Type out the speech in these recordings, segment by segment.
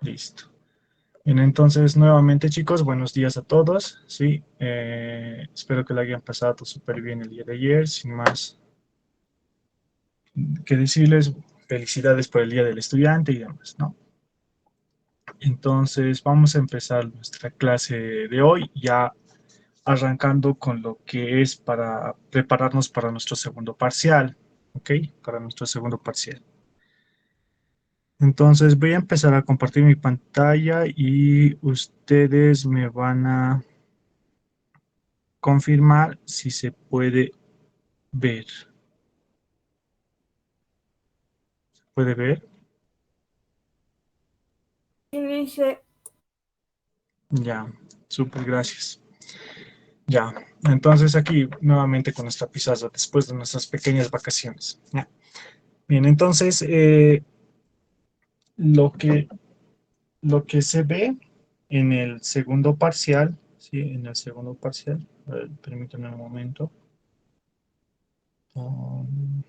Listo. Bien, entonces, nuevamente, chicos, buenos días a todos. Sí, espero que lo hayan pasado súper bien el día de ayer. Sin más que decirles, felicidades por el Día del Estudiante y demás, ¿no? Entonces, vamos a empezar nuestra clase de hoy, ya arrancando con lo que es para prepararnos para nuestro segundo parcial, ¿ok? Para nuestro segundo parcial. Entonces, voy a empezar a compartir mi pantalla y ustedes me van a confirmar si se puede ver. ¿Puede ver? Dice, Ya, súper, gracias. Ya, entonces aquí nuevamente con nuestra pizarra después de nuestras pequeñas vacaciones. Ya. Bien, entonces lo que, lo que se ve en el segundo parcial, ¿sí? En el segundo parcial, permítanme un momento. Um,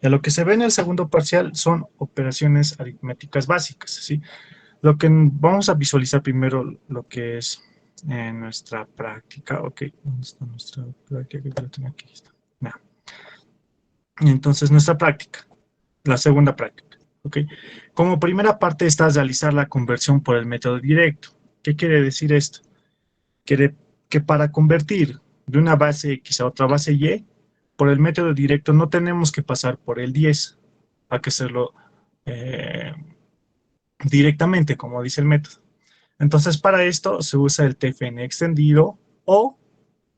ya lo que se ve en el segundo parcial son operaciones aritméticas básicas, ¿sí? Lo que vamos a visualizar primero lo que es nuestra práctica. Ok, ¿dónde está nuestra práctica? Que la tengo aquí. Está. Ya. Entonces, nuestra práctica, la segunda práctica. Ok, como primera parte está realizar la conversión por el método directo. ¿Qué quiere decir esto? Quiere que para convertir de una base X a otra base Y, por el método directo no tenemos que pasar por el 10, hay que hacerlo eh, directamente, como dice el método. Entonces, para esto se usa el TFN extendido o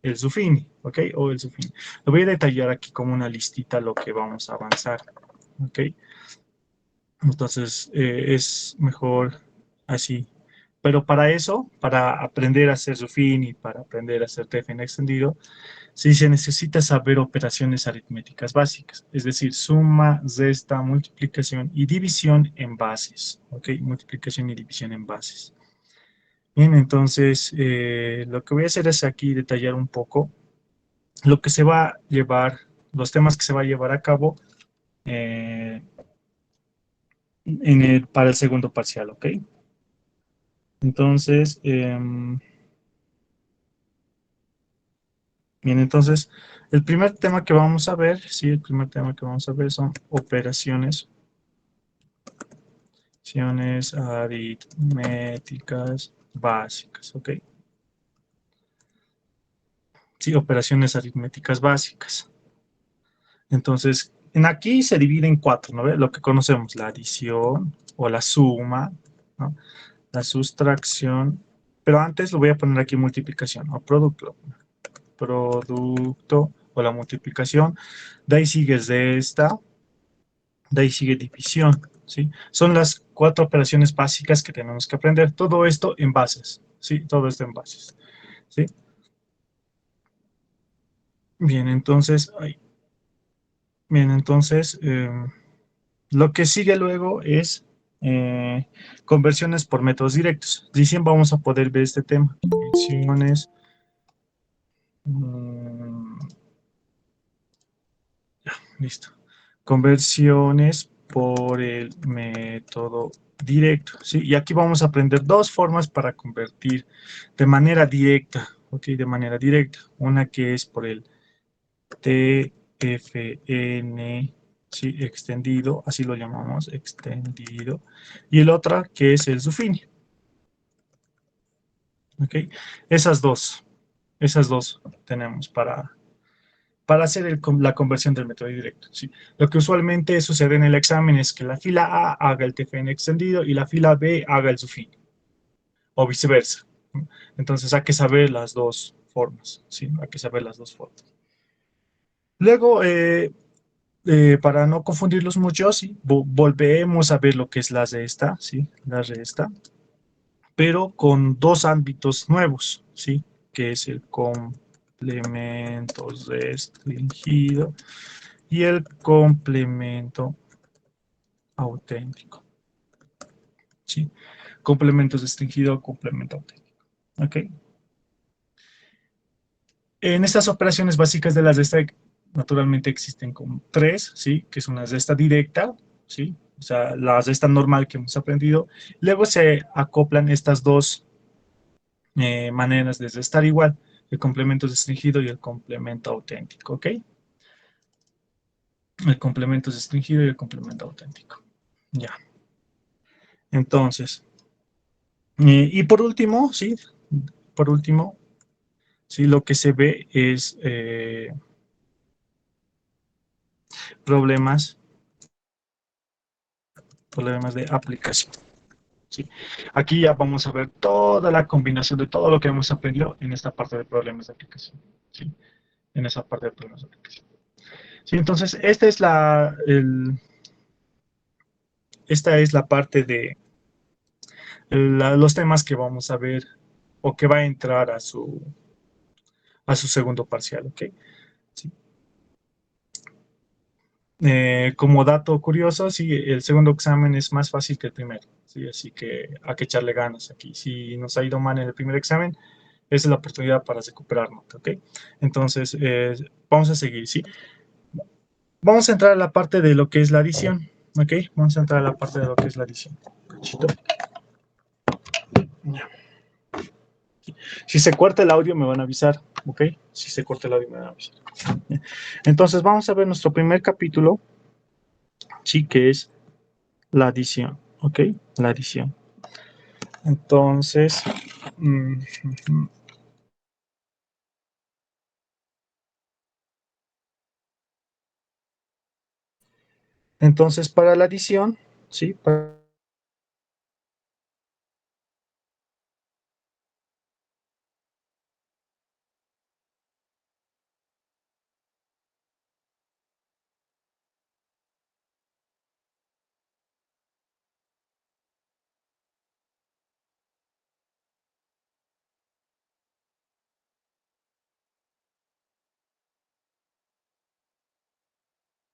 el Zuffini, ¿ok? O el Zuffini. Lo voy a detallar aquí como una listita lo que vamos a avanzar, ¿ok? Entonces, es mejor así. Pero para eso, para aprender a hacer Zuffini, para aprender a hacer TFN extendido, sí se necesita saber operaciones aritméticas básicas, es decir, suma, resta, multiplicación y división en bases, ¿ok? Multiplicación y división en bases. Bien, entonces lo que voy a hacer es aquí detallar un poco lo que se va a llevar, los temas que se va a llevar a cabo eh, para el segundo parcial, ¿ok? Entonces, bien, entonces el primer tema que vamos a ver, sí, el primer tema que vamos a ver son operaciones aritméticas básicas, ¿ok? Sí, operaciones aritméticas básicas. Entonces, en aquí se divide en cuatro, ¿no? Lo que conocemos, la adición o la suma, ¿no? La sustracción, pero antes lo voy a poner aquí multiplicación o producto o la multiplicación, de ahí sigue esta, de ahí sigue división, ¿sí? Son las cuatro operaciones básicas que tenemos que aprender, todo esto en bases, ¿sí? Todo esto en bases, ¿sí? Bien, entonces, bien, entonces, lo que sigue luego es conversiones por métodos directos. Recién vamos a poder ver este tema. Conversiones. mm, Listo. Conversiones por el método directo. ¿Sí? Y aquí vamos a aprender dos formas para convertir de manera directa. ¿Ok? De manera directa. Una que es por el TFN, ¿sí? Extendido, así lo llamamos, extendido. Y el otra que es el Zuffini. ¿Ok? Esas dos tenemos para hacer la conversión del método directo. ¿Sí? Lo que usualmente sucede en el examen es que la fila A haga el TFN extendido y la fila B haga el Zuffini, o viceversa. Entonces hay que saber las dos formas. ¿Sí? Hay que saber las dos formas. Luego, para no confundirlos mucho, ¿sí? Volvemos a ver lo que es la resta, ¿sí? La resta, pero con dos ámbitos nuevos, ¿sí? Que es el complemento restringido y el complemento auténtico, ¿sí? Complemento restringido, complemento auténtico, ¿ok? En estas operaciones básicas de la resta naturalmente existen como tres, ¿sí? Que es una resta directa, ¿sí? O sea, la resta normal que hemos aprendido. Luego se acoplan estas dos maneras de restar igual, el complemento restringido y el complemento auténtico, ¿ok? El complemento restringido y el complemento auténtico. Ya. Entonces, y por último, ¿sí? Por último, ¿sí? Lo que se ve es problemas, problemas de aplicación. ¿Sí? Aquí ya vamos a ver toda la combinación de todo lo que hemos aprendido en esta parte de problemas de aplicación. ¿Sí? En esa parte de problemas de aplicación. Sí, entonces, esta es la parte de los temas que vamos a ver o que va a entrar a su segundo parcial, ¿ok? Sí. Como dato curioso, sí, el segundo examen es más fácil que el primero, ¿sí? Así que hay que echarle ganas aquí. Si nos ha ido mal en el primer examen, esa es la oportunidad para recuperarnos, ¿ok? Entonces, vamos a seguir, ¿sí? Vamos a entrar a la parte de lo que es la adición, ¿ok? Vamos a entrar a la parte de lo que es la adición. Cachito. Ya. Si se corta el audio, me van a avisar, ¿ok? Si se corta el audio, me van a avisar. Entonces, vamos a ver nuestro primer capítulo, sí, que es la adición, ¿ok? La adición. Entonces, entonces para la adición, ¿sí?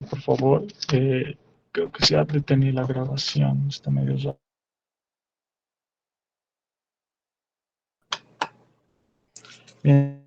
Por favor, creo que se ha detenido la grabación, está medio raro. Bien.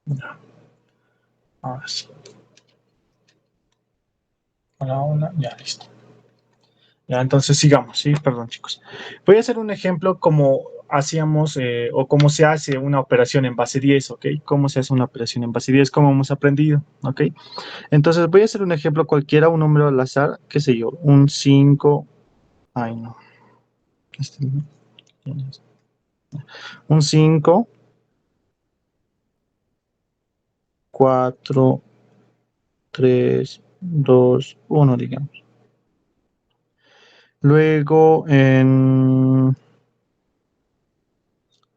Ya, ahora sí. Hola, ya listo. Ya, entonces sigamos, ¿sí? Perdón, chicos. Voy a hacer un ejemplo como hacíamos o cómo se hace una operación en base 10, ¿ok? ¿Cómo se hace una operación en base 10? ¿Cómo hemos aprendido? ¿Ok? Entonces voy a hacer un ejemplo cualquiera, un número al azar, qué sé yo, un 5. Ay, no. Este no. Un 5, 4, 3, 2, 1, digamos. Luego,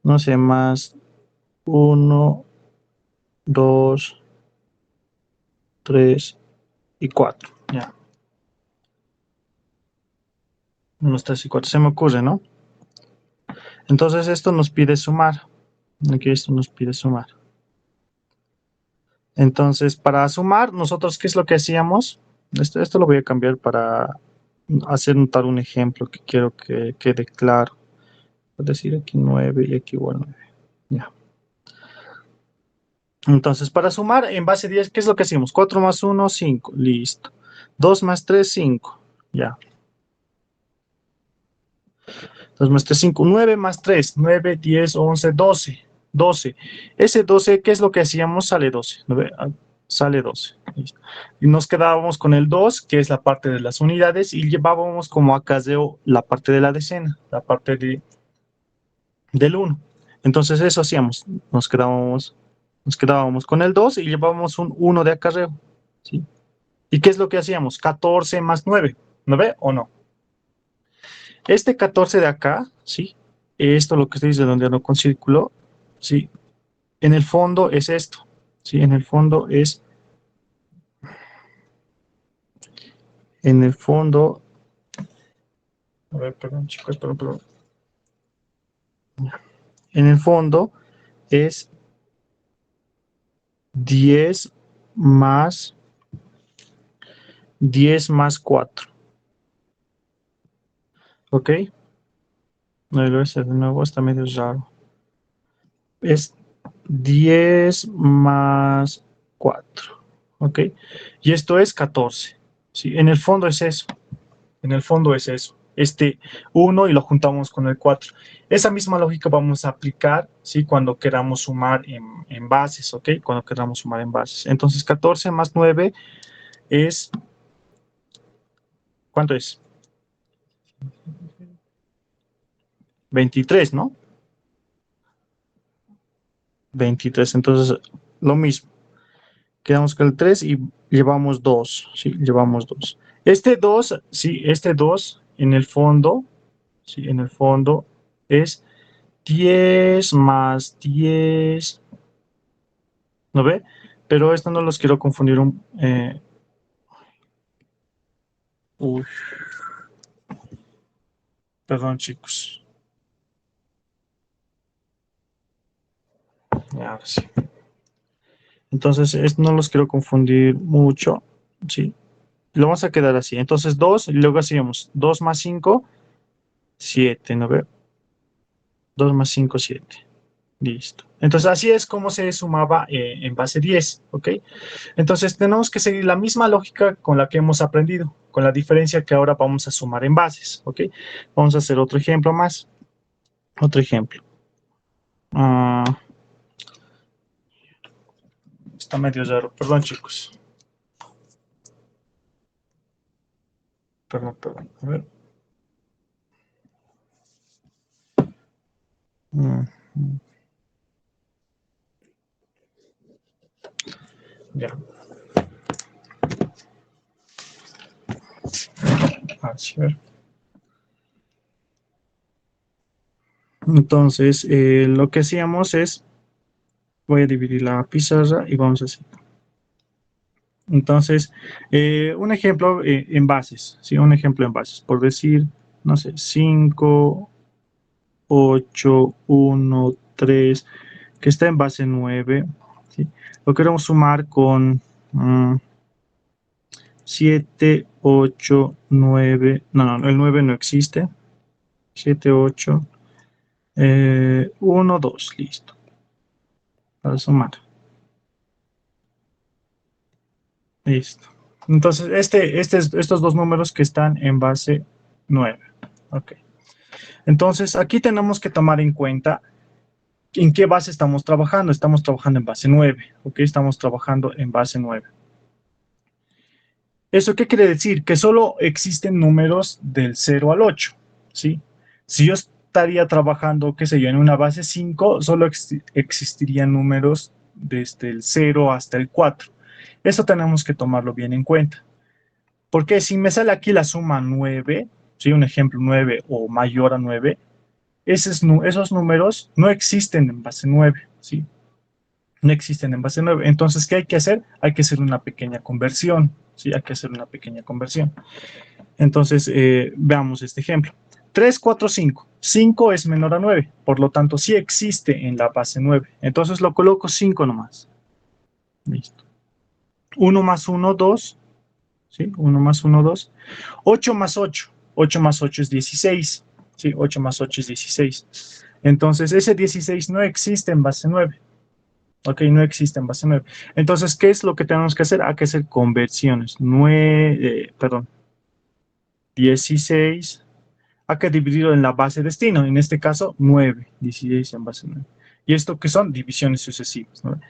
no sé, más uno, 2, 3 y 4. Ya, unos 3 y 4 se me ocurre, ¿no? Entonces esto nos pide sumar. Aquí esto nos pide sumar. Entonces, para sumar, nosotros, ¿qué es lo que hacíamos? Esto lo voy a cambiar para hacer notar un ejemplo que quiero que quede claro. Es decir, aquí 9 y aquí igual 9. Ya. Entonces, para sumar en base 10, ¿qué es lo que hacemos? 4 más 1, 5. Listo. 2 más 3, 5. Ya. 2 más 3, 5. 9 más 3, 9, 10, 11, 12. 12. Ese 12, ¿qué es lo que hacíamos? Sale 12. ¿No ve? Sale 12. Listo. Y nos quedábamos con el 2, que es la parte de las unidades, y llevábamos como acarreo la parte de la decena, la parte del 1. Entonces eso hacíamos. Nos quedábamos con el 2 y llevábamos un 1 de acarreo. ¿Sí? ¿Y qué es lo que hacíamos? 14 más 9. ¿No ve o no? Este 14 de acá, ¿sí? Esto lo que estoy redondeando con círculo, ¿sí? En el fondo es esto, ¿sí? En el fondo, a ver, perdón, chicos, perdón. En el fondo es 10 más 10 más 4, ¿ok? No lo es de nuevo, está medio raro. Es 10 más 4, ¿ok? Y esto es 14, ¿sí? En el fondo es eso. En el fondo es eso. Este 1 y lo juntamos con el 4. Esa misma lógica vamos a aplicar, ¿sí? Cuando queramos sumar en bases, ¿ok? Cuando queramos sumar en bases. Entonces, 14 más 9 es... ¿Cuánto es? 23, ¿no? 23. Entonces, lo mismo. Quedamos con el 3 y llevamos 2, ¿sí? Llevamos 2. Este 2, sí, este 2 en el fondo, ¿sí? En el fondo es 10 más 10. ¿No ve? Pero esto no los quiero confundir. Uy, perdón, chicos. Ya, ahora sí. Entonces, esto no los quiero confundir mucho. ¿Sí? Lo vamos a quedar así. Entonces, 2, y luego hacíamos 2 más 5, 7. ¿No ve? 2 más 5, 7. Listo. Entonces, así es como se sumaba en base 10. ¿Ok? Entonces, tenemos que seguir la misma lógica con la que hemos aprendido, con la diferencia que ahora vamos a sumar en bases. ¿Ok? Vamos a hacer otro ejemplo más. Otro ejemplo. Ah, está medio raro. Perdón, chicos. Perdón. A ver. Mm, ya. A ver. Entonces, lo que hacíamos es, voy a dividir la pizarra y vamos a hacer. Entonces, un ejemplo en bases, ¿sí? Un ejemplo en bases, por decir, no sé, 5, 8, 1, 3, que está en base 9, ¿sí? Lo queremos sumar con 7, 8, 9, no, el 9 no existe, 7, 8, 1, 2, listo, para sumar, listo. Entonces, estos dos números que están en base 9, ok. Entonces, aquí tenemos que tomar en cuenta en qué base estamos trabajando. Estamos trabajando en base 9, ok, estamos trabajando en base 9. ¿Eso qué quiere decir? Que solo existen números del 0 al 8, ¿sí? Si yo estaría trabajando, qué sé yo, en una base 5, solo existirían números desde el 0 hasta el 4. Eso tenemos que tomarlo bien en cuenta. Porque si me sale aquí la suma 9, ¿sí? Un ejemplo 9 o mayor a 9, esos números no existen en base 9, ¿sí? No existen en base 9. Entonces, ¿qué hay que hacer? Hay que hacer una pequeña conversión, ¿sí? Hay que hacer una pequeña conversión. Entonces, veamos este ejemplo. 3, 4, 5. 5 es menor a 9, por lo tanto, sí existe en la base 9. Entonces, lo coloco 5 nomás. Listo. 1 más 1, 2. ¿Sí? 1 más 1, 2. 8 más 8. 8 más 8 es 16. ¿Sí? 8 más 8 es 16. Entonces, ese 16 no existe en base 9. Ok, no existe en base 9. Entonces, ¿qué es lo que tenemos que hacer? Hay que hacer conversiones. 16. Hay que dividirlo en la base destino. En este caso, 9. 16 en base 9. ¿Y esto qué son? Divisiones sucesivas, ¿no?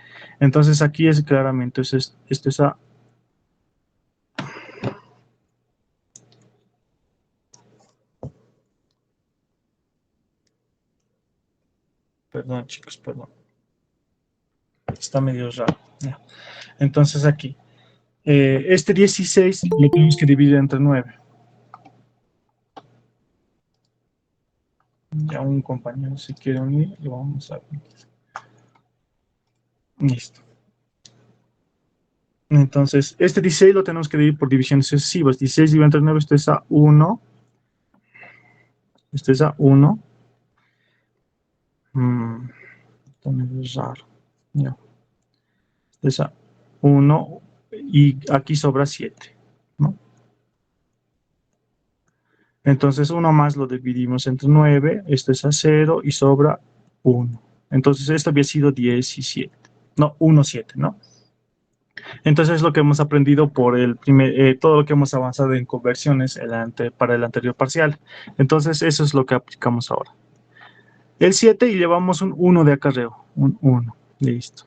Entonces aquí es claramente, esto es A. Perdón, chicos, perdón. Está medio raro. Ya. Entonces aquí, este 16 lo tenemos que dividir entre 9. Ya un compañero se quiere unir, lo vamos a ver. Listo. Entonces, este 16 lo tenemos que dividir por divisiones sucesivas. 16 dividido entre 9, esto es a 1. Esto es a 1. Esto es raro. Ya. Esto es a 1 y aquí sobra 7, ¿no? Entonces, 1 más lo dividimos entre 9, esto es a 0 y sobra 1. Entonces, esto había sido 17. No, 1, 7, ¿no? Entonces, es lo que hemos aprendido por todo lo que hemos avanzado en conversiones para el anterior parcial. Entonces, eso es lo que aplicamos ahora. El 7 y llevamos un 1 de acarreo. Un 1. Listo.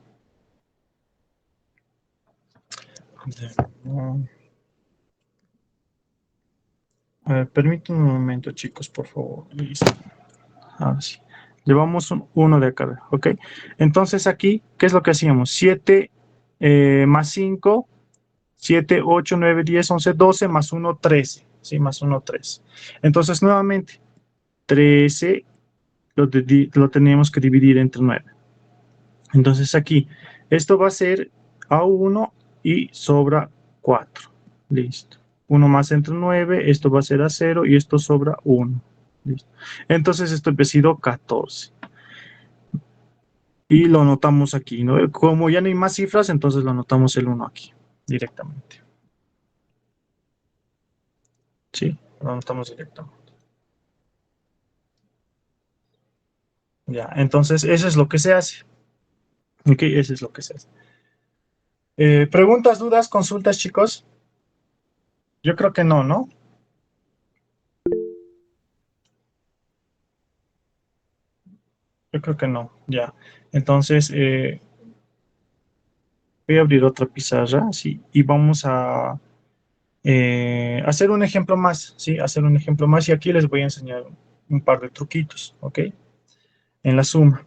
A ver, permítanme un momento, chicos, por favor. Listo. Ahora sí. Llevamos un 1 de acarreo, ¿ok? Entonces, aquí, ¿qué es lo que hacíamos? 7 más 5, 7, 8, 9, 10, 11, 12, más 1, 13. Sí, más 1, 13. Entonces, nuevamente, 13 lo tenemos que dividir entre 9. Entonces aquí, esto va a ser A1 y sobra 4. Listo. 1 más entre 9, esto va a ser A0 y esto sobra 1. Listo. Entonces esto ha sido 14. Y lo anotamos aquí, ¿no? Como ya no hay más cifras, entonces lo anotamos el 1 aquí, directamente. Sí, lo anotamos directamente. Ya, entonces eso es lo que se hace. Ok, eso es lo que se hace. ¿Preguntas, dudas, consultas, chicos? Yo creo que no, ¿no? Yo creo que no, ya. Entonces, voy a abrir otra pizarra, sí, y vamos a hacer un ejemplo más, sí, hacer un ejemplo más, y aquí les voy a enseñar un par de truquitos, ¿ok? En la suma.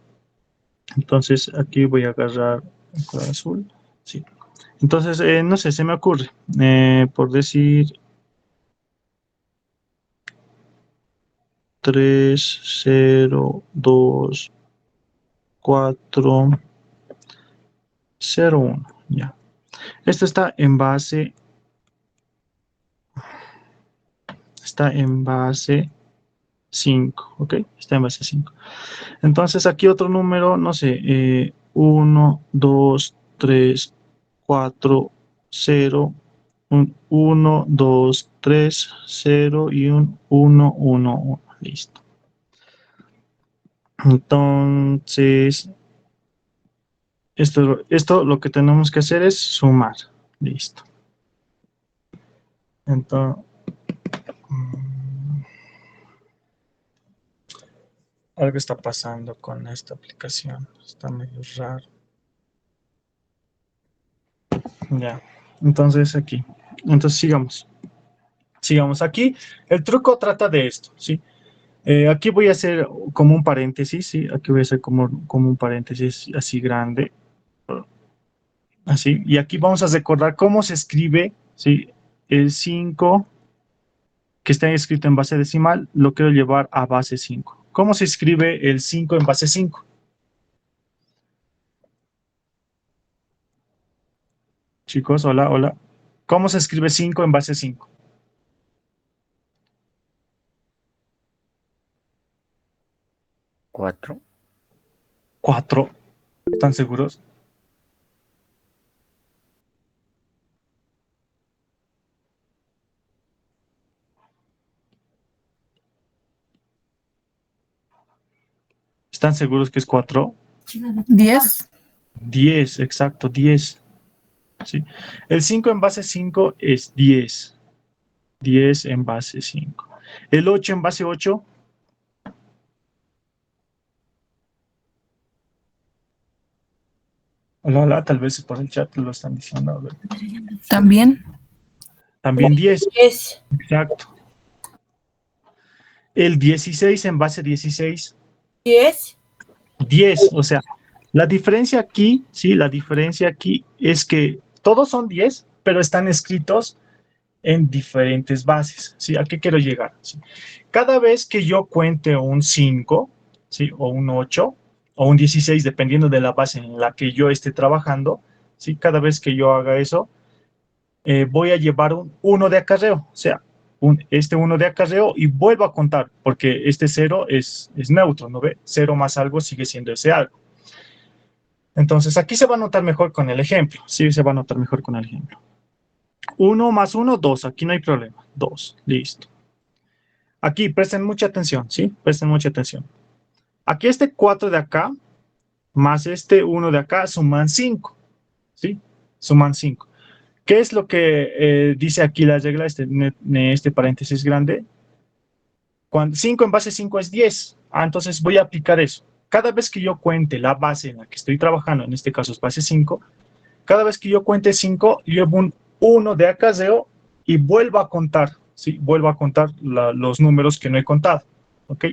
Entonces, aquí voy a agarrar el color azul, sí. Entonces, no sé, se me ocurre, por decir 3, 0, 2, 4, 0, 1, ya. Esto está en base 5, ¿ok? Está en base 5. Entonces aquí otro número, no sé, 1, 2, 3, 4, 0, un 1, 2, 3, 0 y un 1, 1, 1. Listo. Entonces, esto lo que tenemos que hacer es sumar. Listo. Entonces, algo está pasando con esta aplicación. Está medio raro. Ya. Entonces aquí. Entonces sigamos. Sigamos aquí. El truco trata de esto, ¿sí? Aquí voy a hacer como un paréntesis, ¿sí? Aquí voy a hacer como un paréntesis así grande. Así. Y aquí vamos a recordar cómo se escribe, ¿sí? El 5 que está escrito en base decimal, lo quiero llevar a base 5. ¿Cómo se escribe el 5 en base 5? Chicos, hola, hola. ¿Cómo se escribe 5 en base 5? 4. 4. ¿Están seguros? ¿Están seguros que es 4? 10. 10, exacto, 10. ¿Sí? El 5 en base 5 es 10. 10 en base 5. El 8 en base 8, Hola, hola, tal vez por el chat lo están diciendo. A ver. También. También 10. 10. Exacto. El 16 en base 16. 10. 10. O sea, la diferencia aquí, sí, la diferencia aquí es que todos son 10, pero están escritos en diferentes bases, ¿sí? ¿A qué quiero llegar? ¿Sí? Cada vez que yo cuente un 5, ¿sí? O un 8, o un 16, dependiendo de la base en la que yo esté trabajando, ¿sí? Cada vez que yo haga eso, voy a llevar un 1 de acarreo, o sea, este 1 de acarreo y vuelvo a contar, porque este 0 es neutro, ¿no ve? 0 más algo sigue siendo ese algo. Entonces, aquí se va a notar mejor con el ejemplo, sí, se va a notar mejor con el ejemplo. 1 más 1, 2, aquí no hay problema, 2, listo. Aquí presten mucha atención, ¿sí? Presten mucha atención. Aquí este 4 de acá, más este 1 de acá, suman 5, ¿sí? Suman 5. ¿Qué es lo que dice aquí la regla, este paréntesis grande? 5 en base 5 es 10. Entonces voy a aplicar eso. Cada vez que yo cuente la base en la que estoy trabajando, en este caso es base 5, cada vez que yo cuente 5, llevo un 1 de acarreo y vuelvo a contar, ¿sí? Vuelvo a contar los números que no he contado, ¿ok?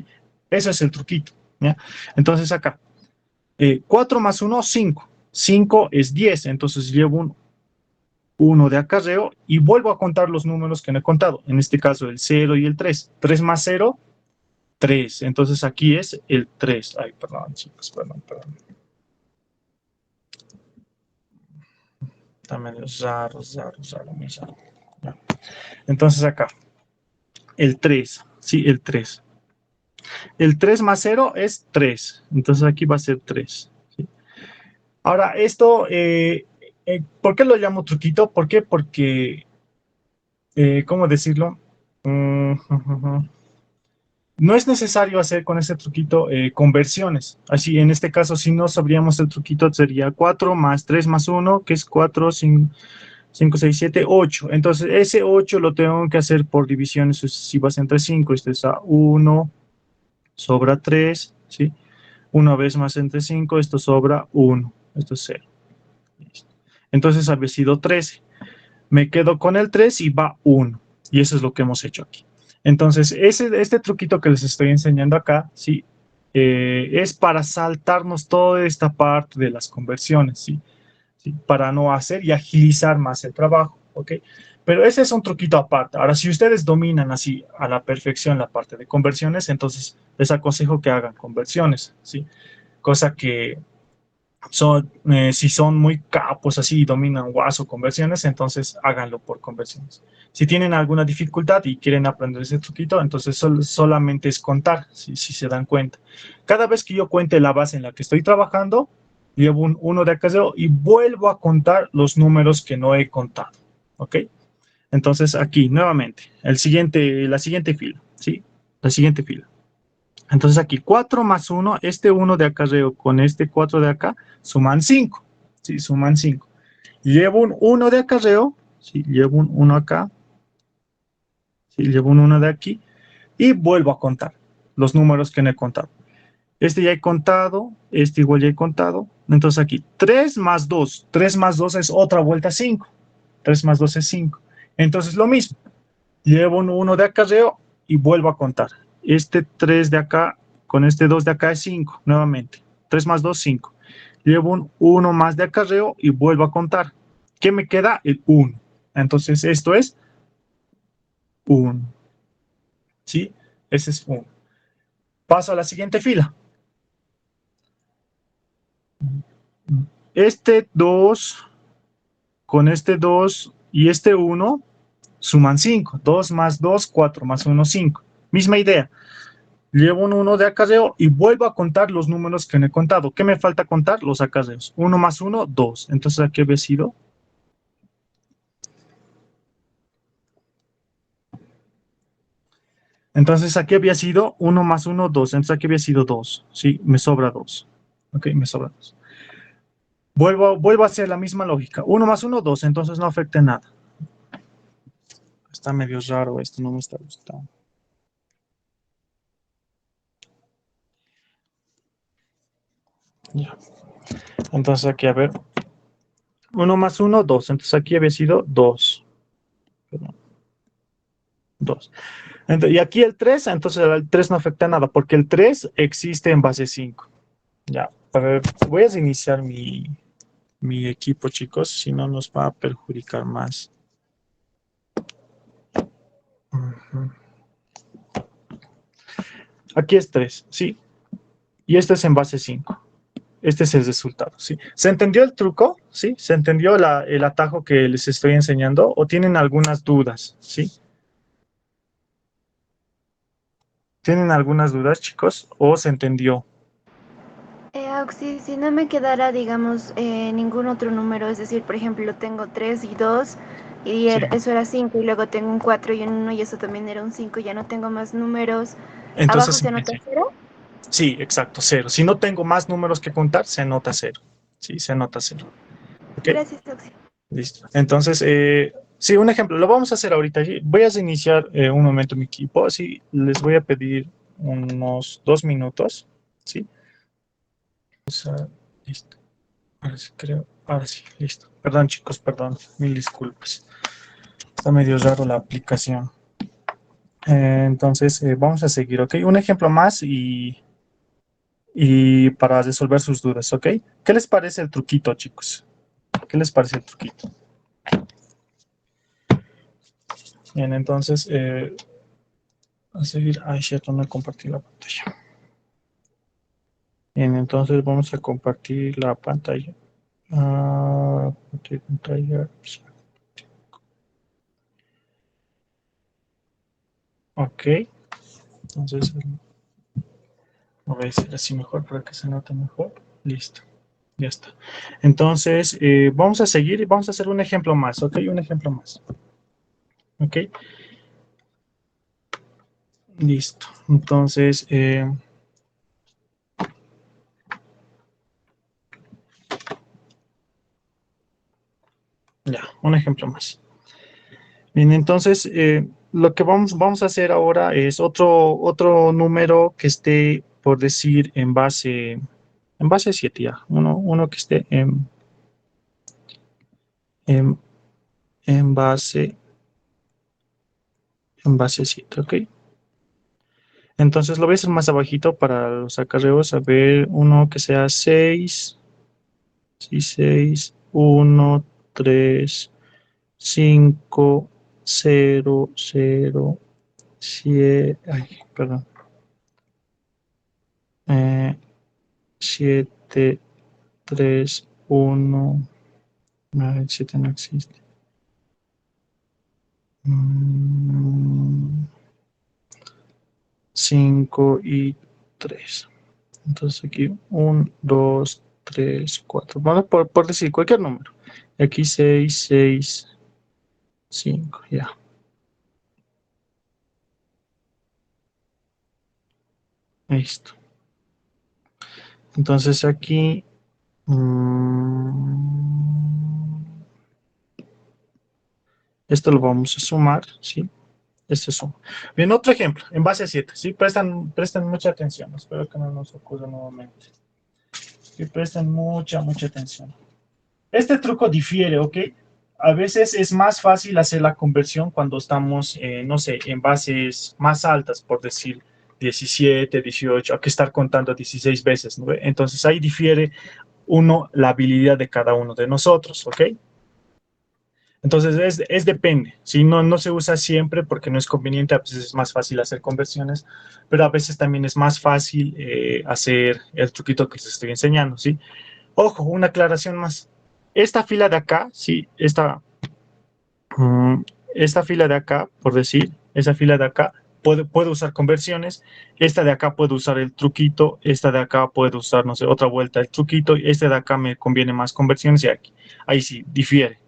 Ese es el truquito, ¿ya? Entonces acá, 4 más 1, 5. 5 es 10, entonces llevo un 1 de acarreo y vuelvo a contar los números que no he contado. En este caso, el 0 y el 3. 3 más 0, 3. Entonces aquí es el 3. Ay, perdón, chicos, perdón. También es raro, muy raro. Ya. Entonces acá, el 3, sí, el 3. El 3 más 0 es 3. Entonces aquí va a ser 3. ¿Sí? Ahora, esto, ¿por qué lo llamo truquito? ¿Por qué? Porque, ¿cómo decirlo? No es necesario hacer con este truquito conversiones. Así, en este caso, si no sabríamos el truquito, sería 4 más 3 más 1, que es 4, 5, 6, 7, 8. Entonces, ese 8 lo tengo que hacer por divisiones sucesivas entre 5. Este es a 1, sobra 3, ¿sí? Una vez más entre 5, esto sobra 1. Esto es 0. Listo. Entonces, había sido 13. Me quedo con el 3 y va 1. Y eso es lo que hemos hecho aquí. Entonces, este truquito que les estoy enseñando acá, ¿sí? Es para saltarnos toda esta parte de las conversiones, ¿sí? ¿Sí? Para no hacer y agilizar más el trabajo, ¿ok? Pero ese es un truquito aparte. Ahora, si ustedes dominan así a la perfección la parte de conversiones, entonces les aconsejo que hagan conversiones, ¿sí? Cosa que si son muy capos así y dominan WAS o conversiones, entonces háganlo por conversiones. Si tienen alguna dificultad y quieren aprender ese truquito, entonces solamente es contar, si se dan cuenta. Cada vez que yo cuente la base en la que estoy trabajando, llevo un 1 de acarreo y vuelvo a contar los números que no he contado. ¿Ok? Entonces aquí, nuevamente, la siguiente fila, ¿sí? La siguiente fila. Entonces aquí 4 más 1, este 1 de acarreo con este 4 de acá, suman 5. ¿Sí? Suman 5. Llevo un 1 de acarreo, ¿sí? Llevo un 1 acá, ¿sí? Llevo un 1 de aquí y vuelvo a contar los números que no he contado. Este ya he contado, este igual ya he contado. Entonces aquí 3 más 2, 3 más 2 es otra vuelta 5. 3 más 2 es 5. Entonces lo mismo, llevo un 1 de acarreo y vuelvo a contar. Este 3 de acá con este 2 de acá es 5, nuevamente. 3 más 2, 5. Llevo un 1 más de acarreo y vuelvo a contar. ¿Qué me queda? El 1. Entonces esto es 1. ¿Sí? Ese es 1. Paso a la siguiente fila. Este 2 con este 2 y este 1 suman 5. 2 más 2, 4 más 1, 5. Misma idea. Llevo un 1 de acarreo y vuelvo a contar los números que no he contado. ¿Qué me falta contar? Los acarreos. 1 más 1, 2. Entonces aquí había sido. Entonces aquí había sido 1 más 1, 2. Entonces aquí había sido 2. Sí, me sobra 2. Ok, me sobra 2. Vuelvo a hacer la misma lógica. 1 más 1, 2. Entonces no afecta en nada. Está medio raro esto, no me está gustando. Ya. Entonces aquí, a ver, 1 más 1, 2. Entonces aquí había sido 2. 2. Y aquí el 3, entonces el 3 no afecta nada, porque el 3 existe en base 5. Ya, a ver, voy a iniciar mi equipo, chicos, si no nos va a perjudicar más. Ujú. Aquí es 3, ¿sí? Y este es en base 5. Este es el resultado, ¿sí? ¿Se entendió el truco? ¿Sí? ¿Se entendió el atajo que les estoy enseñando? ¿O tienen algunas dudas? ¿Sí? ¿Tienen algunas dudas, chicos? ¿O se entendió? Auxi, si no me quedara, digamos, ningún otro número, es decir, por ejemplo, tengo 3 y 2, y Sí. eso era 5 y luego tengo un 4 y un 1 y eso también era un 5, ya no tengo más números, ¿abajo Entonces, se anota 0? sí, exacto, 0. Si no tengo más números que contar, se anota 0. Sí, se anota 0. ¿Ok? Gracias, Auxi. Listo. Entonces, sí, un ejemplo, lo vamos a hacer ahorita. Voy a iniciar un momento mi equipo. Así les voy a pedir unos 2 minutos. ¿Sí? Listo. Ahora sí, creo. Ahora sí, listo. Perdón, chicos, perdón. Mil disculpas. Está medio raro la aplicación. Entonces, vamos a seguir, ¿ok? Un ejemplo más y para resolver sus dudas, ¿ok? ¿Qué les parece el truquito, chicos? ¿Qué les parece el truquito? Bien, entonces, a seguir. Ay, cierto, no compartí la pantalla. Bien, entonces vamos a compartir la pantalla. Compartir pantalla. Ok, entonces voy a decir así mejor para que se note mejor. Listo, ya está. Entonces, vamos a seguir y vamos a hacer un ejemplo más, ¿ok? Un ejemplo más. ¿Ok? Listo. Entonces, ya, un ejemplo más. Bien, entonces, lo que vamos a hacer ahora es otro número que esté, por decir, en base 7 ya. Uno que esté en, en base, en base 7, ¿ok? Entonces lo voy a hacer más abajito para los acarreos. A ver, uno que sea 6, sí, 6, 1, 3, 5, 0, 0, 7, ay, perdón, 7, 3, 1, el 7 no existe. 5 y 3. Entonces aquí 1, 2, 3, 4. Vamos por decir cualquier número. Aquí 6, 6, 5, ya. Listo. Entonces aquí esto lo vamos a sumar, ¿sí? Este suma. Bien, otro ejemplo, en base a 7, ¿sí? Presten mucha atención, espero que no nos ocurra nuevamente. Sí, presten mucha atención. Este truco difiere, ¿ok? A veces es más fácil hacer la conversión cuando estamos, no sé, en bases más altas, por decir 17, 18, hay que estar contando 16 veces, ¿no? Entonces ahí difiere la habilidad de cada uno de nosotros, ¿ok? Entonces depende, ¿sí? No se usa siempre porque no es conveniente, a veces es más fácil hacer conversiones, pero a veces también es más fácil hacer el truquito que les estoy enseñando, ¿sí? Ojo, una aclaración más. Esta fila de acá, sí, mm, esta fila de acá, por decir, esa fila de acá, puede usar conversiones, esta de acá puede usar el truquito, esta de acá puede usar, no sé, otra vuelta el truquito, y este de acá me conviene más conversiones, y aquí, ahí sí, difiere,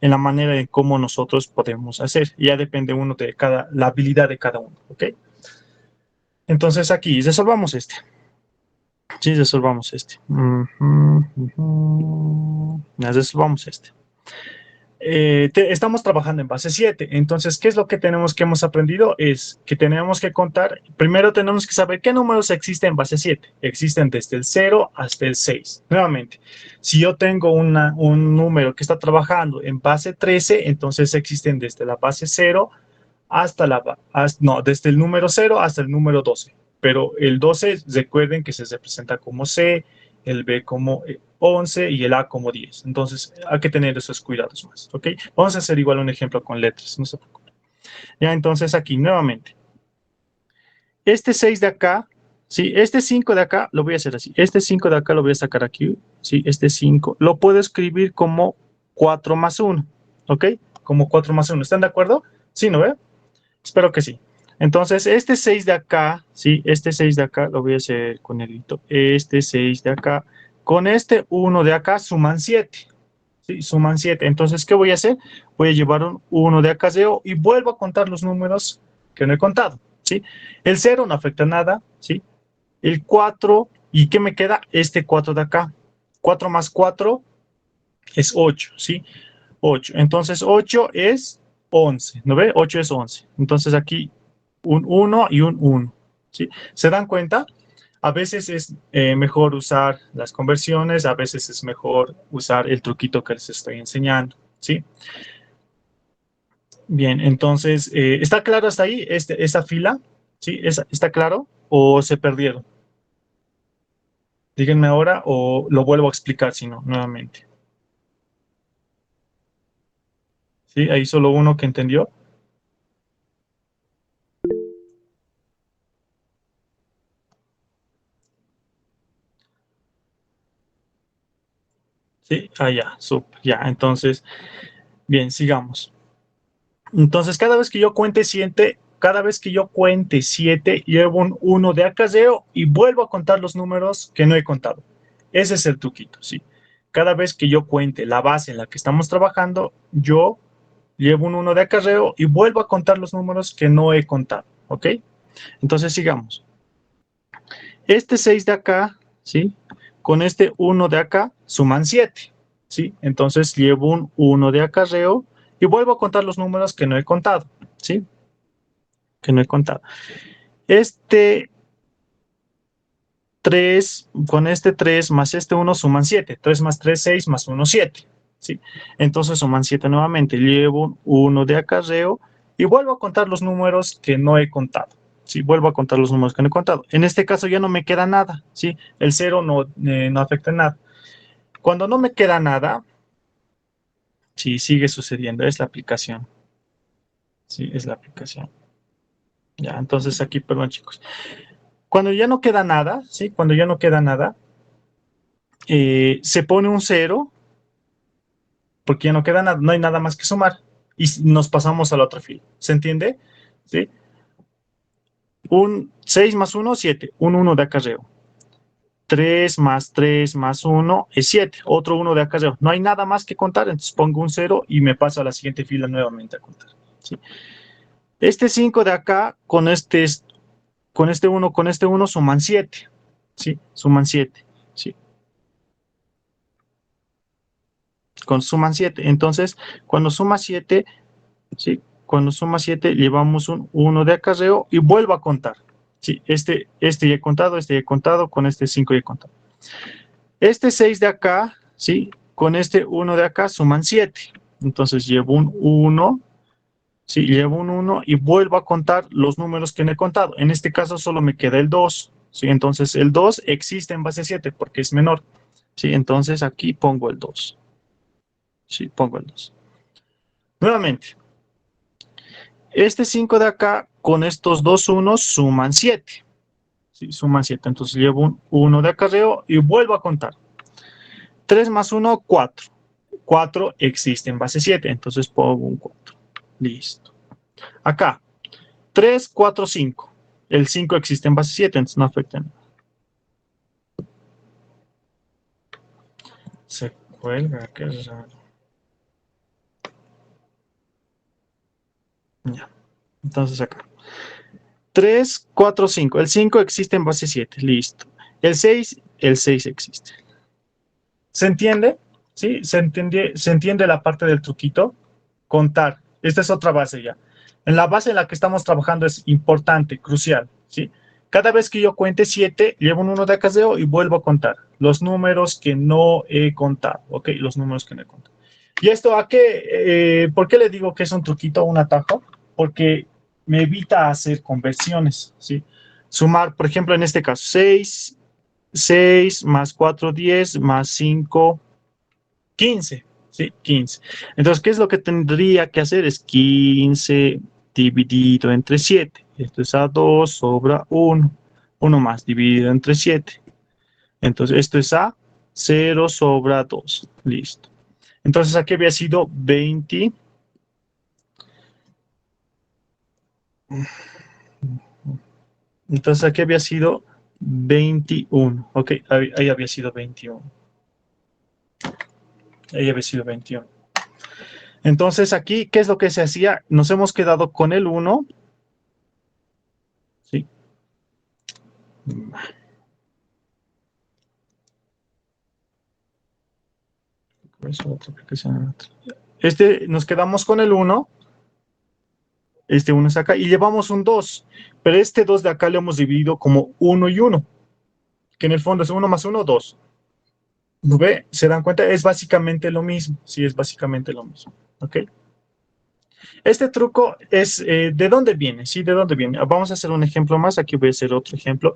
en la manera en cómo nosotros podemos hacer, ya depende uno de la habilidad de cada uno, ¿ok? Entonces aquí, resolvamos este. Sí, resolvamos este. Ya resolvamos este. estamos trabajando en base 7. Entonces, ¿qué es lo que hemos aprendido? Es que tenemos que contar, primero tenemos que saber qué números existen en base 7. Existen desde el 0 hasta el 6. Nuevamente, si yo tengo un número que está trabajando en base 13, entonces existen desde la base 0 hasta no, desde el número 0 hasta el número 12. Pero el 12, recuerden que se representa como C, el B como 11 y el A como 10. Entonces, hay que tener esos cuidados más, ¿ok? Vamos a hacer igual un ejemplo con letras, no se preocupen. Ya, entonces aquí, nuevamente. Este 6 de acá, ¿sí? Este 5 de acá, lo voy a hacer así. Este 5 de acá lo voy a sacar aquí, ¿sí? Este 5, lo puedo escribir como 4 más 1, ¿ok? Como 4 más 1. ¿Están de acuerdo? Sí, ¿no ve? Espero que sí. Entonces, este 6 de acá, ¿sí? Este 6 de acá, lo voy a hacer con el hito. Este 6 de acá, con este 1 de acá, suman 7. ¿Sí? Suman 7. Entonces, ¿qué voy a hacer? Voy a llevar un 1 de acarreo y vuelvo a contar los números que no he contado, ¿sí? El 0 no afecta nada, ¿sí? El 4, ¿y qué me queda? Este 4 de acá. 4 más 4 es 8, ¿sí? 8. Entonces, 8 es 11, ¿no ve? 8 es 11. Entonces, aquí un 1 y un 1, ¿sí? ¿Se dan cuenta? A veces es mejor usar las conversiones, a veces es mejor usar el truquito que les estoy enseñando, ¿sí? Bien, entonces, ¿está claro hasta ahí esa fila? ¿Sí? ¿Está claro? ¿O se perdieron? Díganme ahora o lo vuelvo a explicar, si no, nuevamente. ¿Sí? Ahí solo uno que entendió. Sí, ya, súper, ya. Entonces, bien, sigamos. Entonces, cada vez que yo cuente 7, llevo un 1 de acarreo y vuelvo a contar los números que no he contado. Ese es el truquito, ¿sí? Cada vez que yo cuente la base en la que estamos trabajando, yo llevo un 1 de acarreo y vuelvo a contar los números que no he contado, ¿ok? Entonces, sigamos. Este 6 de acá, ¿sí? Con este 1 de acá, suman 7, ¿sí? Entonces, llevo un 1 de acarreo y vuelvo a contar los números que no he contado, ¿sí? Que no he contado. Este 3 con este 3 más este 1 suman 7. 3 más 3, 6 más 1, 7. ¿Sí? Entonces suman 7 nuevamente. Llevo 1 de acarreo y vuelvo a contar los números que no he contado. ¿Sí? Vuelvo a contar los números que no he contado. En este caso ya no me queda nada. ¿Sí? El 0 no afecta en nada. Cuando no me queda nada, sí, sigue sucediendo. Es la aplicación. Sí, es la aplicación. Ya, entonces aquí, perdón chicos. Cuando ya no queda nada, ¿sí? Cuando ya no queda nada, se pone un 0 porque ya no queda nada, no hay nada más que sumar y nos pasamos a la otra fila. ¿Se entiende? ¿Sí? Un 6 más 1, 7. Un 1 de acarreo. 3 más 3 más 1 es 7. Otro 1 de acarreo. No hay nada más que contar, entonces pongo un 0 y me paso a la siguiente fila nuevamente a contar. ¿Sí? Este 5 de acá con este 1, con este 1 suman 7. ¿Sí? Suman 7. ¿Sí? Suman 7. Entonces, cuando suma 7, ¿sí? Cuando suma 7, llevamos un 1 de acarreo y vuelvo a contar. ¿Sí? Este ya he contado, con este 5 ya he contado. Este 6 de acá, ¿sí? Con este 1 de acá suman 7. Entonces llevo un 1, ¿sí? Llevo un 1 y vuelvo a contar los números que no he contado. En este caso solo me queda el 2, ¿sí? Entonces el 2 existe en base 7 porque es menor, ¿sí? Entonces aquí pongo el 2, ¿sí? Pongo el 2. Nuevamente, este 5 de acá con estos dos unos suman 7. ¿Sí? Suman 7. Entonces llevo un 1 de acarreo y vuelvo a contar. 3 más 1, 4. 4 existe en base 7. Entonces pongo un 4. Listo. Acá, 3, 4, 5. El 5 existe en base 7, entonces no afecta nada. Se cuelga, qué raro. Ya. Entonces acá. 3, 4, 5. El 5 existe en base 7. Listo. El 6 existe. ¿Se entiende? ¿Sí? Se entiende la parte del truquito? Contar. Esta es otra base ya. En la base en la que estamos trabajando es importante, crucial, ¿sí? Cada vez que yo cuente 7, llevo un 1 de acarreo y vuelvo a contar los números que no he contado, ¿ok? Los números que no he contado. ¿Y esto a qué? ¿Por qué le digo que es un truquito, un atajo? Porque me evita hacer conversiones, ¿sí? Sumar, por ejemplo, en este caso, 6 más 4, 10, más 5, 15, ¿sí? 15. Entonces, ¿qué es lo que tendría que hacer? Es 15 dividido entre 7. Esto es a 2 sobra 1. 1 más dividido entre 7. Entonces, esto es a 0 sobra 2. Listo. Entonces, aquí había sido 20. Entonces, aquí había sido 21. Ok, ahí había sido 21. Ahí había sido 21. Entonces, aquí, ¿qué es lo que se hacía? Nos hemos quedado con el 1. ¿Sí? Nos quedamos con el 1. Este 1 es acá y llevamos un 2. Pero este 2 de acá lo hemos dividido como 1 y 1. Que en el fondo es 1 más 1, 2. ¿Lo ve? ¿Se dan cuenta? Es básicamente lo mismo. Sí, es básicamente lo mismo. ¿Ok? Este truco es, ¿de dónde viene? Sí, ¿de dónde viene? Vamos a hacer un ejemplo más. Aquí voy a hacer otro ejemplo.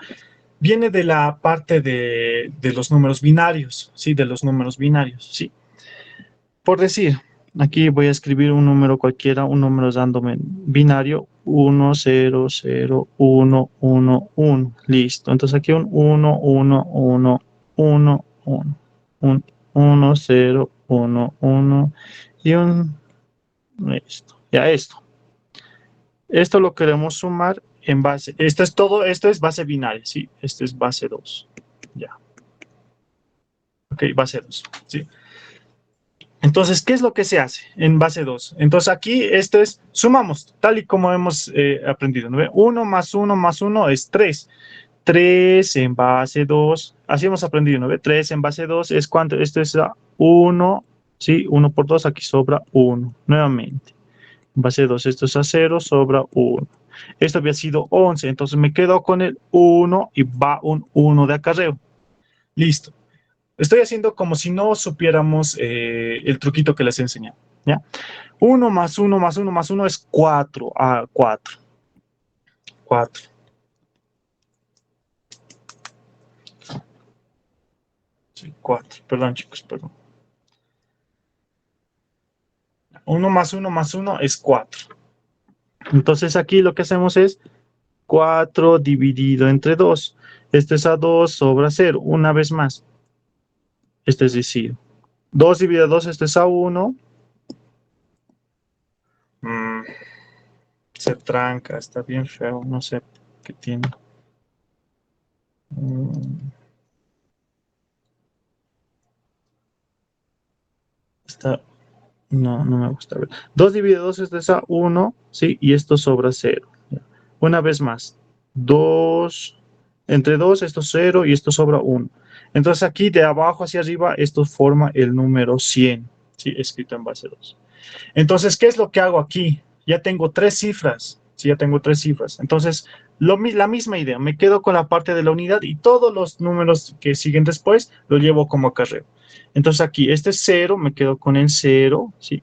Viene de la parte de los números binarios. Sí, de los números binarios. Sí. Por decir, aquí voy a escribir un número cualquiera, un número random binario, 1, 0, 0, 1, 1, 1. Listo. Entonces aquí un 1, 1, 1, 1, 1. Un 1, 0, 1, 1 y un... Listo. Ya esto. Esto lo queremos sumar en base. Esto es todo, esto es base binaria, ¿sí? Esto es base 2. Ya. Ok, base 2. ¿Sí? Entonces, ¿qué es lo que se hace en base 2? Entonces, aquí esto es, sumamos, tal y como hemos aprendido, ¿no? 1 más 1 más 1 es 3. 3 en base 2, así hemos aprendido, ¿no? 3 en base 2 es cuánto, esto es 1, ¿sí? 1 por 2, aquí sobra 1, nuevamente. En base 2, esto es a 0, sobra 1. Esto había sido 11, entonces me quedo con el 1 y va un 1 de acarreo. Listo. Estoy haciendo como si no supiéramos el truquito que les he enseñado. ¿Ya? 1 más 1 más 1 más 1 es 4. 4. 4. Sí, 4. Perdón, chicos, perdón. 1 más 1 más 1 es 4. Entonces aquí lo que hacemos es 4 dividido entre 2. Esto es a 2 sobra 0. Una vez más. Esto es decir, 2 dividido a 2, esto es a 1. Mm, se tranca, está bien feo. No sé qué tiene. Está, no me gusta. 2 dividido 2 esto es a 1, ¿sí? Y esto sobra 0. Una vez más. 2, entre 2 esto es 0 y esto sobra 1. Entonces aquí de abajo hacia arriba esto forma el número 100, ¿sí? Escrito en base 2. Entonces, ¿qué es lo que hago aquí? Ya tengo 3 cifras, ¿sí? Ya tengo 3 cifras. Entonces, la misma idea, me quedo con la parte de la unidad y todos los números que siguen después lo llevo como acarreo. Entonces aquí, este es 0, me quedo con el 0, ¿sí?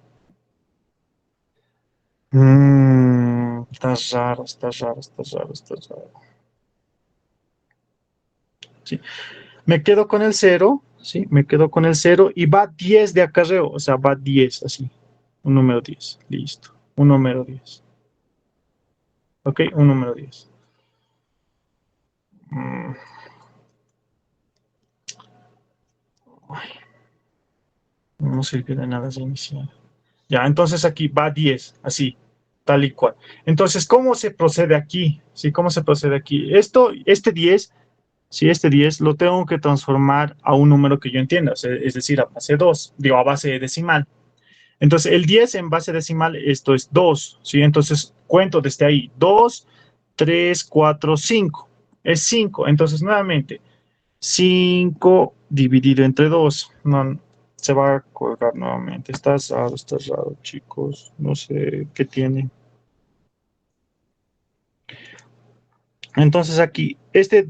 Está raro, está raro, está raro, está raro. ¿Sí? Me quedo con el 0, ¿sí? Me quedo con el 0 y va 10 de acarreo, o sea, va 10 así. Un número 10, listo. Un número 10. ¿Ok? Un número 10. Mm, no sirve de nada esa inicial. Ya, entonces aquí va 10, así, tal y cual. Entonces, ¿cómo se procede aquí? ¿Sí? ¿Cómo se procede aquí? Este 10, si este 10 lo tengo que transformar a un número que yo entienda, o sea, es decir, a base 2, digo, a base decimal. Entonces, el 10 en base decimal, esto es 2, ¿sí? Entonces, cuento desde ahí, 2, 3, 4, 5. Es 5. Entonces, nuevamente, 5 dividido entre 2. No, Se va a colgar nuevamente. Está raro, chicos. No sé qué tiene. Entonces aquí,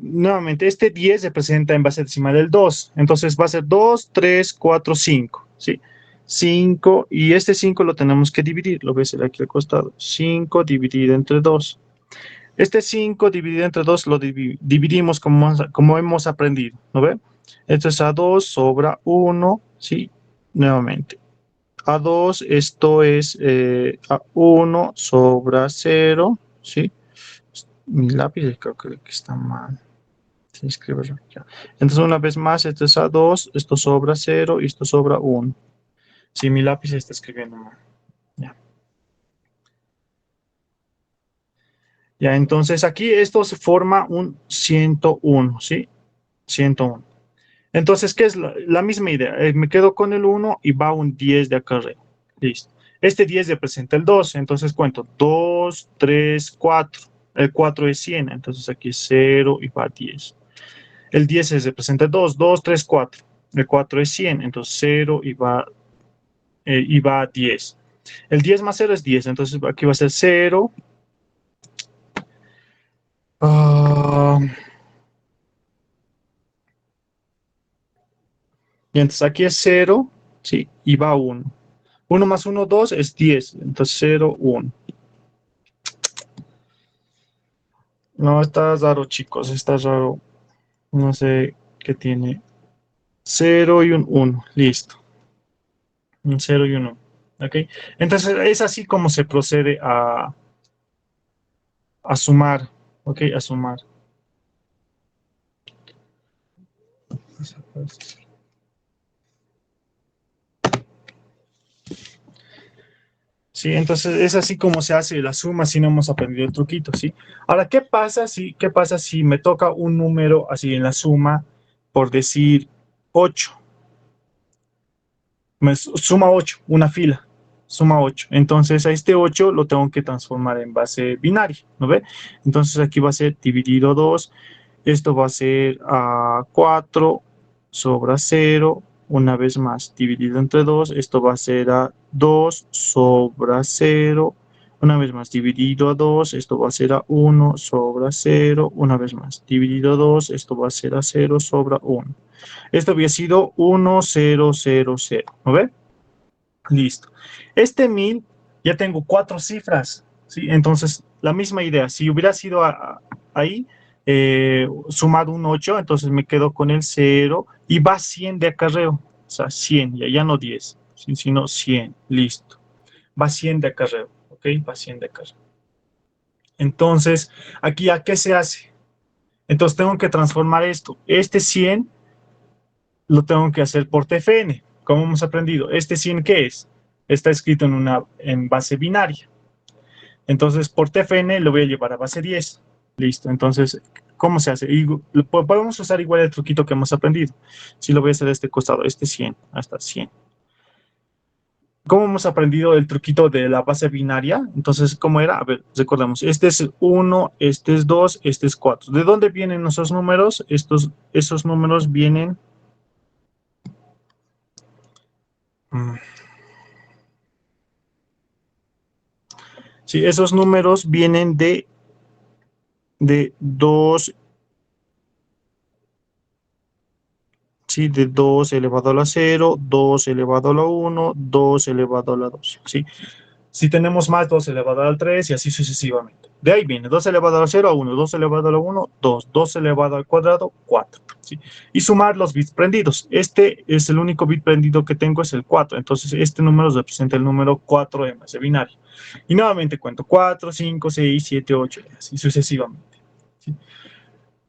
nuevamente, este 10 se presenta en base decimal del 2. Entonces va a ser 2, 3, 4, 5. ¿Sí? 5 y este 5 lo tenemos que dividir. Lo ves aquí al costado. 5 dividido entre 2. Este 5 dividido entre 2 lo dividimos como hemos aprendido. ¿No ve? Entonces a 2 sobra 1. ¿Sí? Nuevamente. A 2 esto es a 1 sobra 0. ¿Sí? Mi lápiz creo que está mal. Sí, escribirlo ya. Entonces, una vez más, esto es a 2, esto sobra 0 y esto sobra 1. Sí, mi lápiz está escribiendo mal. Ya. Ya, entonces aquí esto se forma un 101, ¿sí? 101. Entonces, ¿qué es la misma idea? Me quedo con el 1 y va un 10 de acá arriba. Listo. Este 10 representa el 2, entonces cuento 2, 3, 4. El 4 es 100, entonces aquí es 0 y va 10. El 10 se representa 2, 2, 3, 4. El 4 es 100, entonces 0 y va a 10. El 10 más 0 es 10, entonces aquí va a ser 0. Uh, y entonces aquí es 0, sí, y va 1. 1 más 1, 2 es 10, entonces 0, 1. No, está raro, chicos, está raro. No sé qué tiene. 0 y un 1, listo. Un 0 y un 1. ¿Ok? Entonces es así como se procede a sumar. ¿Ok? A sumar. Sí, entonces es así como se hace la suma si no hemos aprendido el truquito, ¿sí? Ahora, qué pasa si me toca un número así en la suma, por decir 8? Suma 8, una fila, suma 8. Entonces a este 8 lo tengo que transformar en base binaria, ¿no ve? Entonces aquí va a ser dividido 2. Esto va a ser a 4 sobra 0. Una vez más, dividido entre 2, esto va a ser a 2 sobra 0. Una vez más, dividido a 2, esto va a ser a 1 sobra 0. Una vez más, dividido a 2, esto va a ser a 0 sobra 1. Esto había sido 1, 0, 0, 0. ¿No ve? Listo. Este 1000 ya tengo 4 cifras, ¿sí? Entonces, la misma idea. Si hubiera sido ahí, sumado un 8, entonces me quedo con el 0 y va 100 de acarreo. O sea, 100, ya no 10, sino 100. Listo. Va 100 de acarreo, ¿ok? Va 100 de acarreo. Entonces, aquí, ¿a qué se hace? Entonces, tengo que transformar esto. Este 100 lo tengo que hacer por TFN. Como hemos aprendido, ¿este 100 qué es? Está escrito en base binaria. Entonces, por TFN lo voy a llevar a base 10. Listo. Entonces, ¿cómo se hace? Y podemos usar igual el truquito que hemos aprendido. Si lo voy a hacer de este costado, este 100, hasta 100. ¿Cómo hemos aprendido el truquito de la base binaria? Entonces, ¿cómo era? A ver, recordemos. Este es 1, este es 2, este es 4. ¿De dónde vienen esos números? Esos números vienen... Sí, esos números vienen de 2, ¿sí? De 2 elevado a la 0, 2 elevado a la 1, 2 elevado a la 2, ¿sí? Si tenemos más, 2 elevado al 3 y así sucesivamente. De ahí viene 2 elevado a la 0 a 1, 2 elevado a la 1, 2, 2 elevado al cuadrado, 4. ¿Sí? Y sumar los bits prendidos. Este es el único bit prendido que tengo, es el 4. Entonces, este número representa el número 4 en base binaria. Y nuevamente cuento 4, 5, 6, 7, 8, y así sucesivamente. ¿Sí?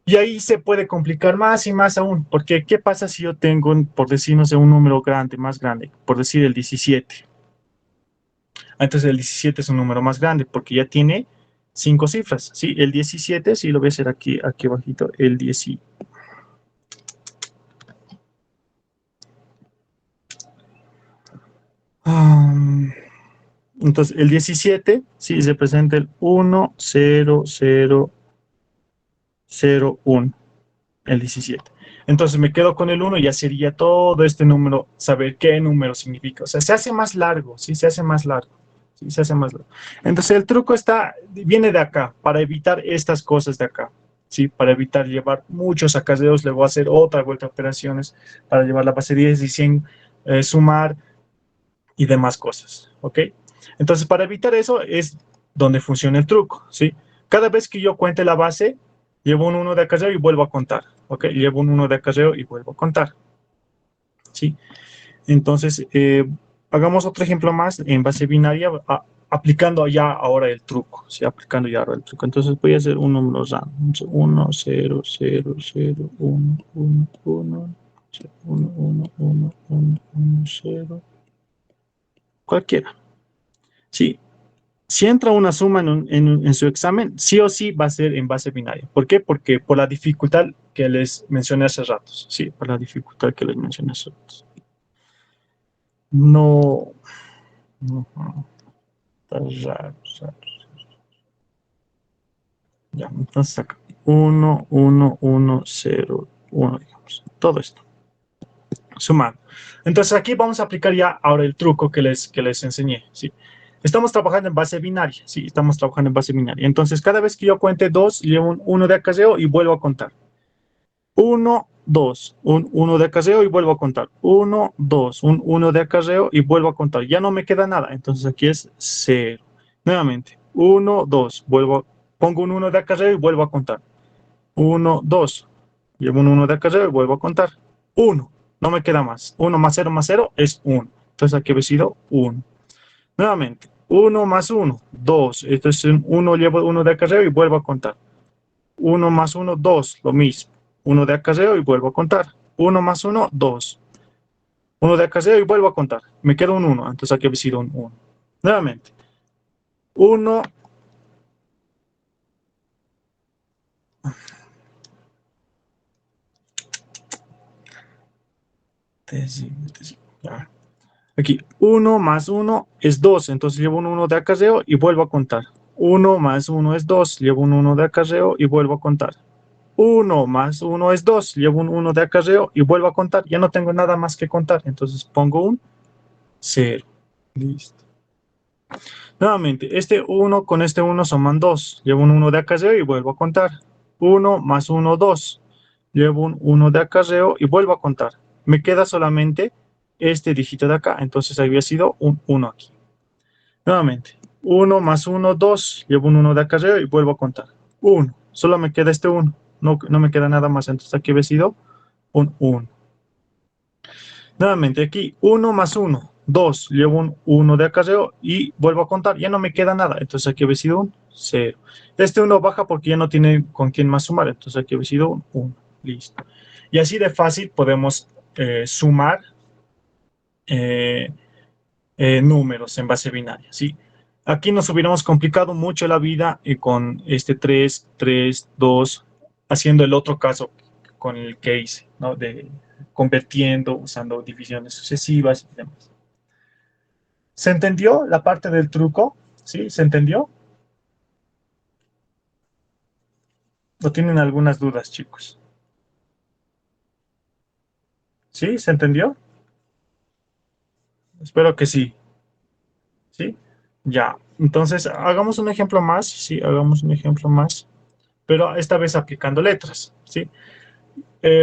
Y ahí se puede complicar más y más aún, porque ¿qué pasa si yo tengo, por decirnos, un número grande, más grande, por decir el 17? Entonces el 17 es un número más grande porque ya tiene 5 cifras, ¿sí? El 17, sí, lo voy a hacer aquí abajito, el 10. Entonces el 17, sí, se presenta el 1, 0, 0, 0, 1, el 17. Entonces me quedo con el 1 y ya sería todo este número, saber qué número significa. O sea, se hace más largo, ¿sí? Se hace más largo. Sí, se hace más largo. Entonces el truco viene de acá, para evitar estas cosas de acá. ¿Sí? Para evitar llevar muchos acarreos, le voy a hacer otra vuelta de operaciones para llevar la base 10 y 100, sumar y demás cosas. ¿Ok? Entonces para evitar eso es donde funciona el truco. ¿Sí? Cada vez que yo cuente la base, llevo un 1 de acarreo y vuelvo a contar. ¿Ok? Llevo un 1 de acarreo y vuelvo a contar. ¿Sí? Entonces, hagamos otro ejemplo más en base binaria, aplicando ya ahora el truco, ¿sí? Aplicando ya ahora el truco. Entonces voy a hacer un número random, 1, 0, 0, 0, 1, 1, 1, 1, 1, 1, 1, 1, 0, cualquiera. Sí, si entra una suma en su examen, sí o sí va a ser en base binaria. ¿Por qué? Porque por la dificultad que les mencioné hace ratos. Sí, por la dificultad que les mencioné hace ratos. No, no, no. Está raro, raro. Ya, entonces acá. 1, 1, 1, 0, 1, digamos. Todo esto. Sumando. Entonces aquí vamos a aplicar ya ahora el truco que les enseñé. ¿Sí? Estamos trabajando en base binaria. Sí, estamos trabajando en base binaria. Entonces cada vez que yo cuente 2, llevo un 1 de acarreo y vuelvo a contar. 1, 2, un 1 de acarreo y vuelvo a contar. 1, 2, un 1 de acarreo y vuelvo a contar. Ya no me queda nada. Entonces aquí es 0. Nuevamente. 1, 2, pongo un 1 de acarreo y vuelvo a contar. 1, 2. Llevo un 1 de acarreo y vuelvo a contar. 1. No me queda más. 1 más 0 es 1. Entonces aquí he sido 1. Nuevamente. 1 más 1, 2. Esto es 1, llevo 1 de acarreo y vuelvo a contar. 1 más 1, 2. Lo mismo. 1 de acarreo y vuelvo a contar. 1 más 1, 2. 1 de acarreo y vuelvo a contar. Me queda un 1. Entonces aquí he sido un 1. Nuevamente. 1. Ya. Aquí, 1 más 1 es 2, entonces llevo un 1 de acarreo y vuelvo a contar. 1 más 1 es 2, llevo un 1 de acarreo y vuelvo a contar. 1 más 1 es 2, llevo un 1 de acarreo y vuelvo a contar. Ya no tengo nada más que contar, entonces pongo un 0. Listo. Nuevamente, este 1 con este 1 suman 2, llevo un 1 de acarreo y vuelvo a contar. 1 más 1, 2, llevo un 1 de acarreo y vuelvo a contar. Me queda solamente este dígito de acá, entonces había sido un 1 aquí. Nuevamente, 1 más 1, 2. Llevo un 1 de acarreo y vuelvo a contar. 1. Solo me queda este 1. No me queda nada más. Entonces aquí he sido un 1. Nuevamente aquí, 1 más 1, 2. Llevo un 1 de acarreo y vuelvo a contar. Ya no me queda nada. Entonces aquí he sido un 0. Este 1 baja porque ya no tiene con quién más sumar. Entonces aquí he sido un 1. Listo. Y así de fácil podemos sumar eh, números en base binaria, ¿sí? Aquí nos hubiéramos complicado mucho la vida con este 3, 3, 2, haciendo el otro caso con el que hice, ¿no? De convirtiendo, usando divisiones sucesivas y demás. ¿Se entendió la parte del truco? ¿Sí? ¿Se entendió? ¿O tienen algunas dudas, chicos? ¿Sí? ¿Se entendió? Espero que sí. ¿Sí? Ya. Entonces, hagamos un ejemplo más. Sí, hagamos un ejemplo más. Pero esta vez aplicando letras. ¿Sí?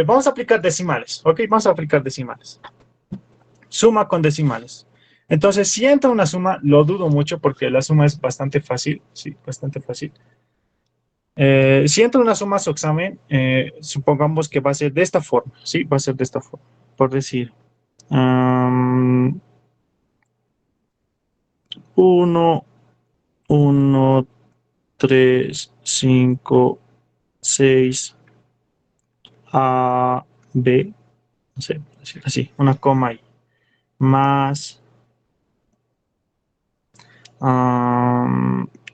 Vamos a aplicar decimales, ¿ok? Vamos a aplicar decimales. Suma con decimales. Entonces, si entra una suma, lo dudo mucho porque la suma es bastante fácil, sí, bastante fácil. Si entra una suma a su examen, supongamos que va a ser de esta forma, sí, va a ser de esta forma. Por decir, 1, 1, 3, 5, 6, A, B, no sé, así, una coma ahí, más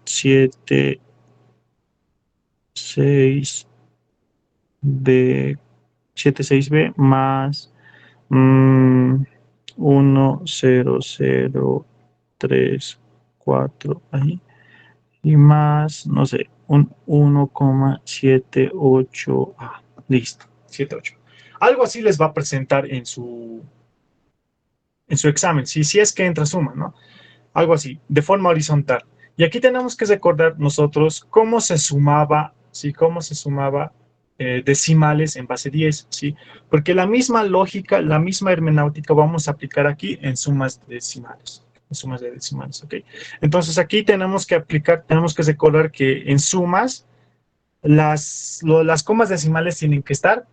7, 6, B, 7, 6B más 1, 0, 0, 3, 4, ahí, y más, no sé, un 1,78A. Listo, 7, 8. Algo así les va a presentar en su examen, si es que entra suma, ¿no? Algo así, de forma horizontal. Y aquí tenemos que recordar nosotros cómo se sumaba, ¿sí? Cómo se sumaba decimales en base 10, ¿sí? Porque la misma lógica, la misma hermenéutica vamos a aplicar aquí en sumas decimales. En sumas de decimales, ¿ok? Entonces aquí tenemos que aplicar, tenemos que recordar que en sumas las comas decimales tienen que estar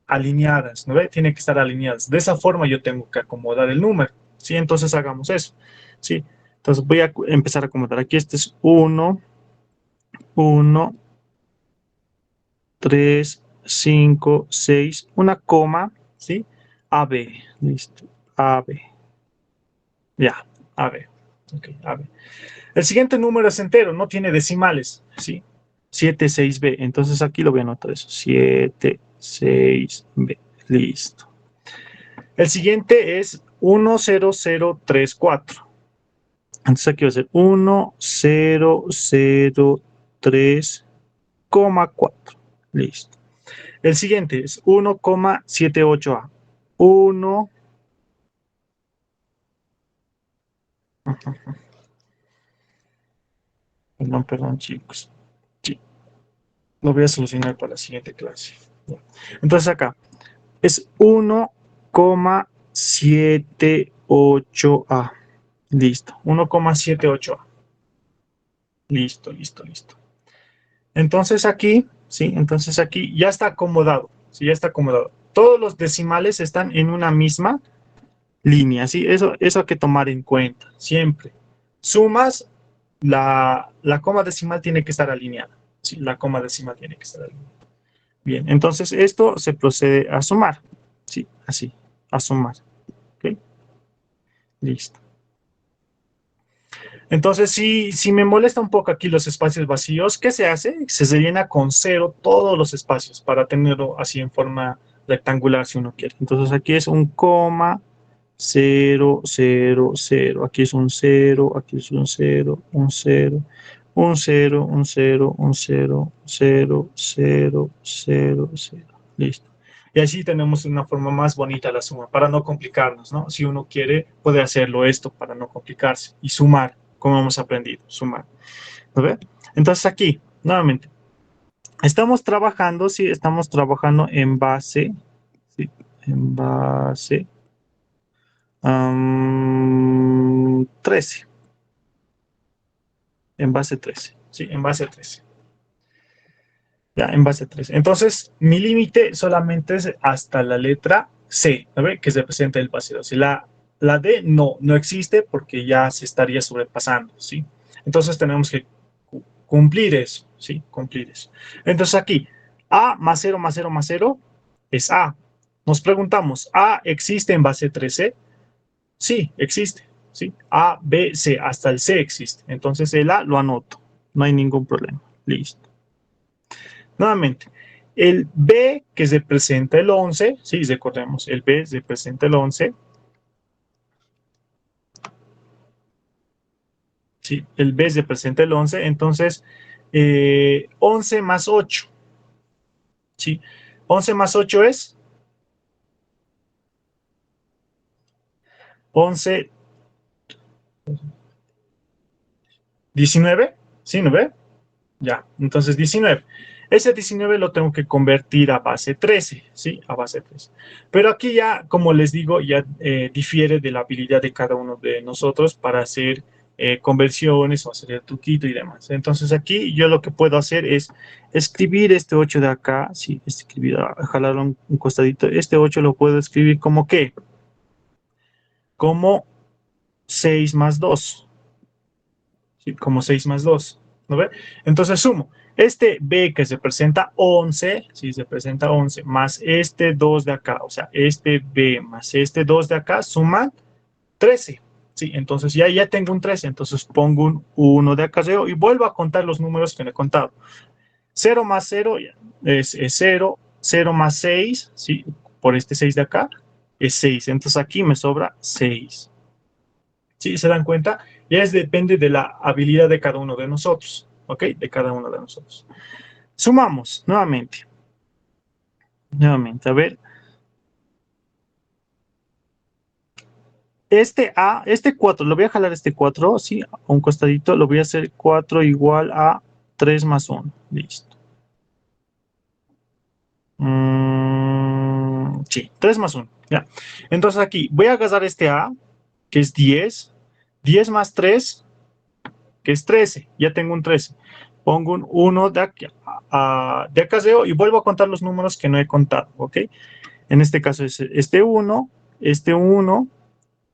alineadas, ¿no ve? Tienen que estar alineadas. De esa forma yo tengo que acomodar el número, ¿sí? Entonces hagamos eso, ¿sí? Entonces voy a empezar a acomodar. Aquí este es 1, 1, 3, 5, 6, una coma, ¿sí? AB, listo, AB, ya, AB, ok, AB. El siguiente número es entero, no tiene decimales, ¿sí? 7, 6B, entonces aquí lo voy a anotar eso, 7, 6B, listo. El siguiente es 10034. Entonces aquí va a ser 1003,4. Listo. El siguiente es 1,78A. 1. Perdón, perdón, chicos. Sí, lo voy a solucionar para la siguiente clase. Entonces acá es 1,78A. Listo. 1,78A. Listo, listo, listo. Entonces aquí, ¿sí? Entonces aquí ya está acomodado, ¿sí? Ya está acomodado. Todos los decimales están en una misma línea, ¿sí? Eso hay que tomar en cuenta, siempre. Sumas, la coma decimal tiene que estar alineada, ¿sí? La coma decimal tiene que estar alineada. Bien, entonces esto se procede a sumar, ¿sí? Así, a sumar, ¿ok? Listo. Entonces, si me molesta un poco aquí los espacios vacíos, ¿qué se hace? Se llena con cero todos los espacios para tenerlo así en forma rectangular si uno quiere. Entonces aquí es un coma, cero, cero, cero. Aquí es un cero, aquí es un cero, un cero, un cero, un cero, un cero, cero, cero, cero, cero. Listo. Y así tenemos una forma más bonita la suma, para no complicarnos, ¿no? Si uno quiere, puede hacerlo esto para no complicarse y sumar, como hemos aprendido, sumar. ¿No ve? Entonces aquí, nuevamente, estamos trabajando, sí, estamos trabajando en base, sí, en base 13, en base 13, sí, en base 13. Ya, en base 13. Entonces, mi límite solamente es hasta la letra C, ¿no ve? Que se presenta el base 12. La D no existe porque ya se estaría sobrepasando, ¿sí? Entonces tenemos que cumplir eso, ¿sí? Cumplir eso. Entonces aquí, A más 0 más 0 más 0 es A. Nos preguntamos, ¿A existe en base 13? Sí, existe, ¿sí? A, B, C, hasta el C existe. Entonces el A lo anoto, no hay ningún problema. Listo. Nuevamente, el B que representa el 11, sí, recordemos, el B representa el 11, sí, el B representa el 11, entonces 11 más 8, sí, 11 más 8 es 11, 19, ¿sí, no ve? Ya, entonces 19. Ese 19 lo tengo que convertir a base 13, ¿sí? A base 13. Pero aquí ya, como les digo, ya difiere de la habilidad de cada uno de nosotros para hacer conversiones o hacer el truquito y demás. Entonces aquí yo lo que puedo hacer es escribir este 8 de acá, sí, escribir, jalar un costadito. Este 8 lo puedo escribir como ¿qué? Como 6 más 2. ¿Sí? Como 6 más 2, ¿no ve? Entonces sumo, este B que se presenta 11, ¿sí? Se presenta 11, más este 2 de acá, o sea, este B más este 2 de acá suman 13, ¿sí? Entonces ya tengo un 13, entonces pongo un 1 de acá y vuelvo a contar los números que me he contado. 0 más 0 es 0, 0 más 6, ¿sí? Por este 6 de acá es 6, entonces aquí me sobra 6. ¿Sí? ¿Se dan cuenta? Ya depende de la habilidad de cada uno de nosotros, ¿ok? De cada uno de nosotros. Sumamos nuevamente. Nuevamente, a ver. este 4, lo voy a jalar este 4, ¿sí? A un costadito, lo voy a hacer 4 igual a 3 más 1. Listo. Sí, 3 más 1. Ya. Entonces aquí voy a agarrar este A, que es 10. 10 más 3, que es 13. Ya tengo un 13. Pongo un 1 de aquí, de acarreo y vuelvo a contar los números que no he contado, ¿ok? En este caso es este 1,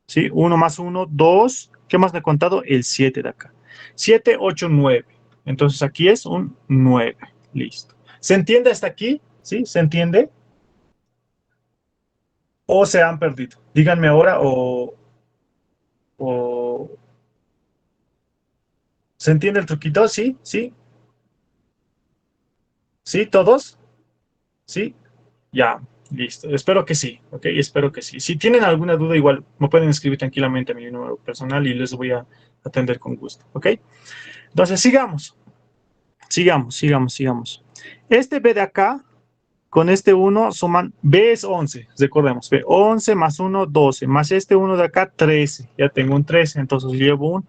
¿sí? 1 más 1, 2. ¿Qué más me he contado? El 7 de acá. 7, 8, 9. Entonces aquí es un 9. Listo. ¿Se entiende hasta aquí? ¿Sí? ¿Se entiende? ¿O se han perdido? Díganme ahora o ¿se entiende el truquito? ¿Sí? ¿Sí? ¿Sí? ¿Todos? ¿Sí? Ya, listo. Espero que sí, ¿ok? Espero que sí. Si tienen alguna duda, igual me pueden escribir tranquilamente a mi número personal y les voy a atender con gusto, ¿ok? Entonces, sigamos. Este B de acá, con este 1 suman, B es 11, recordemos, B, 11 más 1, 12, más este 1 de acá, 13. Ya tengo un 13, entonces llevo un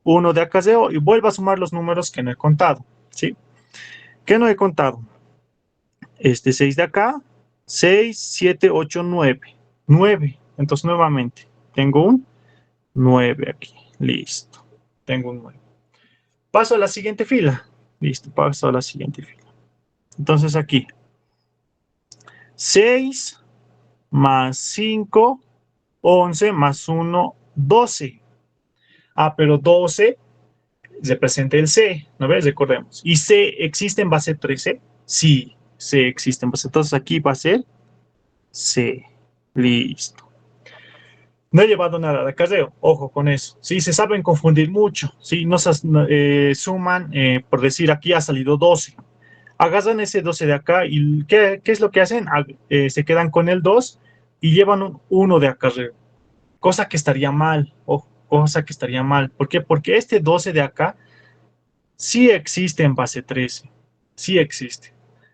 1 de acarreo y vuelvo a sumar los números que no he contado, ¿sí? ¿Qué no he contado? Este 6 de acá, 6, 7, 8, 9. 9. Entonces, nuevamente, tengo un 9 aquí. Listo. Tengo un 9. Paso a la siguiente fila. Listo, paso a la siguiente fila. Entonces, aquí, 6 más 5, 11 más 1, 12. Ah, pero 12 representa el C, ¿no ves? Recordemos. ¿Y C existe en base 13? Sí, C existe en base. Entonces, aquí va a ser C. Listo. No he llevado nada de acarreo, ojo con eso. Sí, se saben confundir mucho. Sí, suman, por decir, aquí ha salido 12. Agarran ese 12 de acá y ¿qué es lo que hacen? Se quedan con el 2 y llevan un 1 de acarreo. Cosa que estaría mal, ojo, cosa que estaría mal. ¿Por qué? Porque este 12 de acá sí existe en base 13. Sí existe.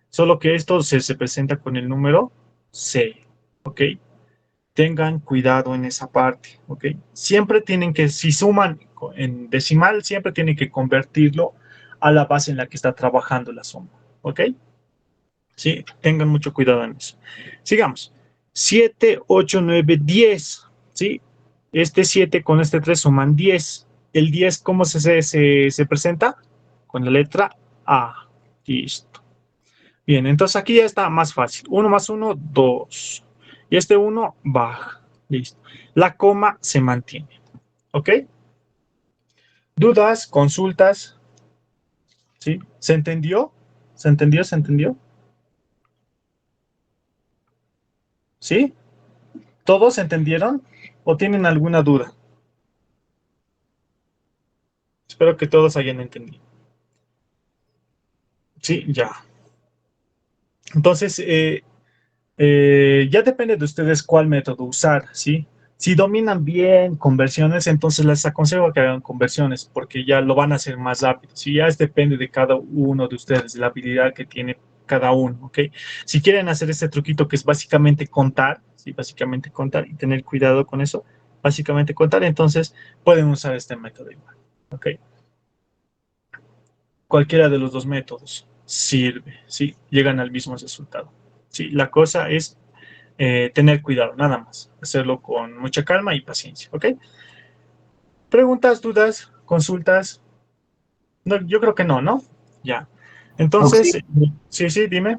Solo que esto se presenta con el número 6. ¿Ok? Tengan cuidado en esa parte, ¿ok? Siempre tienen que, si suman en decimal, siempre tienen que convertirlo a la base en la que está trabajando la suma, ¿ok? Sí, tengan mucho cuidado en eso. Sigamos. 7, 8, 9, 10, ¿sí? Este 7 con este 3 suman 10. El 10, ¿cómo se presenta? Con la letra A. Listo. Bien, entonces aquí ya está más fácil. 1 más 1, 2. Y este 1 baja. Listo. La coma se mantiene. ¿Ok? ¿Dudas? ¿Consultas? ¿Sí? ¿Se entendió? ¿Se entendió? ¿Se entendió? ¿Sí? ¿Todos entendieron? ¿O tienen alguna duda? Espero que todos hayan entendido. Sí, ya. Entonces, ya depende de ustedes cuál método usar, ¿sí? Si dominan bien conversiones, entonces les aconsejo que hagan conversiones porque ya lo van a hacer más rápido. Si ya depende de cada uno de ustedes, de la habilidad que tiene cada uno, ¿ok? Si quieren hacer este truquito que es básicamente contar, ¿sí? Básicamente contar y tener cuidado con eso, básicamente contar, entonces pueden usar este método igual, ¿ok? Cualquiera de los dos métodos sirve, ¿sí? Llegan al mismo resultado. Sí, la cosa es tener cuidado, nada más. Hacerlo con mucha calma y paciencia, ¿ok? Preguntas, dudas, consultas. No, yo creo que no, ¿no? Ya. Entonces, Auxilio. sí, sí, dime.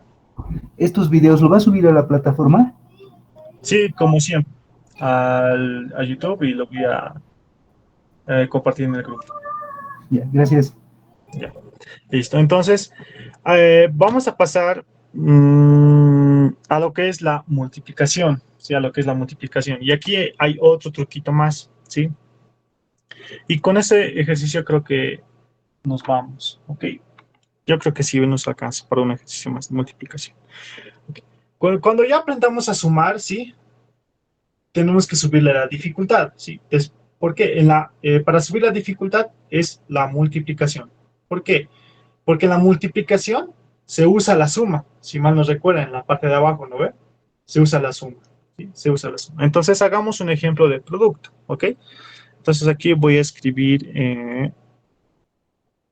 ¿Estos videos lo va a subir a la plataforma? Sí, como siempre, a YouTube y lo voy a compartir en el grupo. Ya, gracias. Ya. Listo. Entonces, vamos a pasar a lo que es la multiplicación, ¿sí? A lo que es la multiplicación. Y aquí hay otro truquito más, ¿sí? Y con ese ejercicio creo que nos vamos, ¿ok? Yo creo que sí nos alcanza para un ejercicio más de multiplicación. Okay. Cuando ya aprendamos a sumar, ¿sí? Tenemos que subirle la dificultad, ¿sí? ¿Por qué? Para subir la dificultad es la multiplicación. ¿Por qué? Porque en la multiplicación se usa la suma. Si mal no recuerdan, en la parte de abajo, ¿no ve? Se usa la suma. ¿sí? Se usa la suma. Entonces, hagamos un ejemplo de producto, ¿ok? Entonces, aquí voy a escribir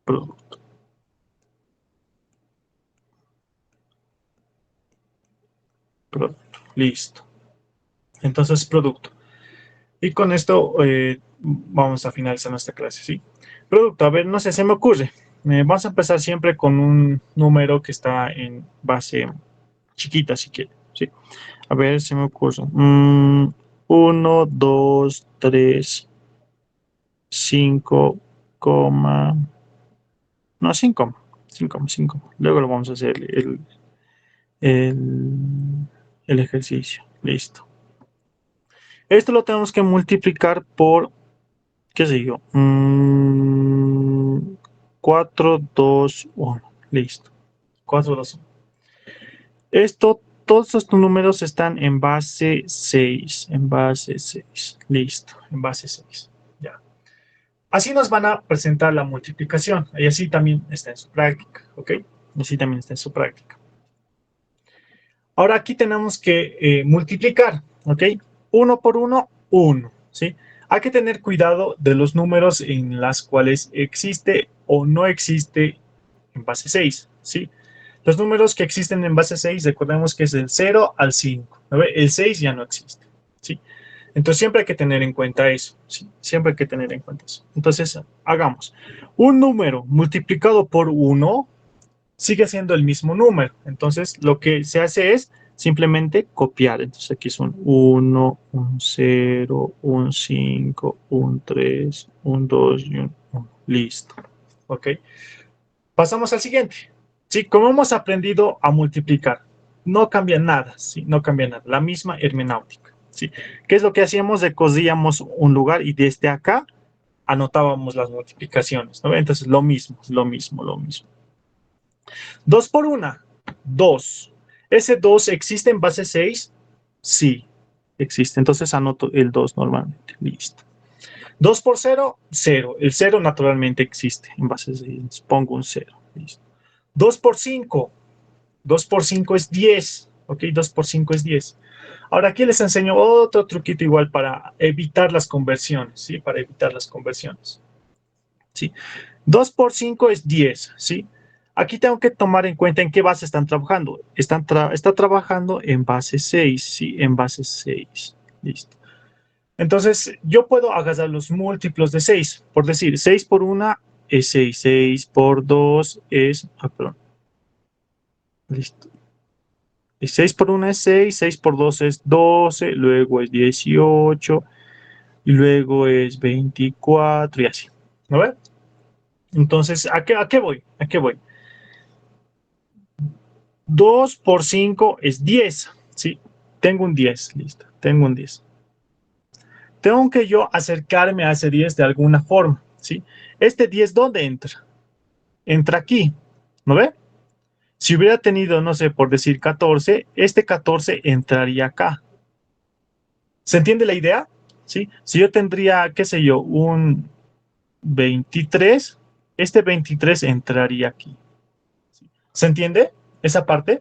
producto. Producto, listo. Entonces, producto. Y con esto vamos a finalizar nuestra clase, ¿sí? Producto, a ver, no sé, se me ocurre. Vamos a empezar siempre con un número que está en base chiquita, si quiere, ¿sí? A ver, se me ocurre. 1, 2, 3, 5, no, 5, 5, 5. Luego lo vamos a hacer el, el ejercicio. Listo. Esto lo tenemos que multiplicar por, qué sé yo, 4, 2, 1. Listo. 4, 2, 1. Todos estos números están en base 6. En base 6. Listo. En base 6. Ya. Así nos van a presentar la multiplicación. Y así también está en su práctica. ¿Ok? Así también está en su práctica. Ahora aquí tenemos que multiplicar. ¿Ok? 1 por 1, 1. ¿Sí? Hay que tener cuidado de los números en las cuales existe o no existe en base 6. ¿Sí? Los números que existen en base 6, recordemos que es del 0 al 5. ¿No ve? El 6 ya no existe. ¿Sí? Entonces siempre hay que tener en cuenta eso. ¿Sí? Siempre hay que tener en cuenta eso. Entonces, hagamos. Un número multiplicado por 1 sigue siendo el mismo número. Entonces, lo que se hace es simplemente copiar. Entonces, aquí son 1, un 0, un 5, un 3, un 2 y un 1. Listo. ¿Ok? Pasamos al siguiente. Sí, como hemos aprendido a multiplicar, no cambia nada, ¿sí? No cambia nada. La misma hermenéutica, ¿sí? ¿Qué es lo que hacíamos? Recogíamos un lugar y desde acá anotábamos las multiplicaciones, ¿no? Entonces, lo mismo, lo mismo, lo mismo. 2 por 1, 2. ¿Ese 2 existe en base 6? Sí, existe. Entonces, anoto el 2 normalmente. Listo. 2 por 0, 0. El 0 naturalmente existe en base 6. Pongo un 0. Listo. 2 por 5. 2 por 5 es 10. ¿Ok? 2 por 5 es 10. Ahora aquí les enseño otro truquito igual para evitar las conversiones. ¿Sí? Para evitar las conversiones. ¿Sí? 2 por 5 es 10. ¿Sí? Aquí tengo que tomar en cuenta en qué base están trabajando. Está trabajando en base 6. ¿Sí? En base 6. Listo. Entonces, yo puedo agarrar los múltiplos de 6. Por decir, 6 por 1 es 6. 6 por 2 es... perdón. Listo. Y 6 por 1 es 6, 6 por 2 es 12, luego es 18, y luego es 24 y así. ¿No ves? Entonces, ¿a qué voy? ¿A qué voy? 2 por 5 es 10, ¿sí? Tengo un 10, listo, tengo un 10. Tengo que yo acercarme a ese 10 de alguna forma, ¿sí? Este 10, ¿dónde entra? Entra aquí, ¿no ve? Si hubiera tenido, no sé, por decir 14, este 14 entraría acá. ¿Se entiende la idea? ¿Sí? Si yo tendría, qué sé yo, un 23, este 23 entraría aquí. ¿Se entiende esa parte?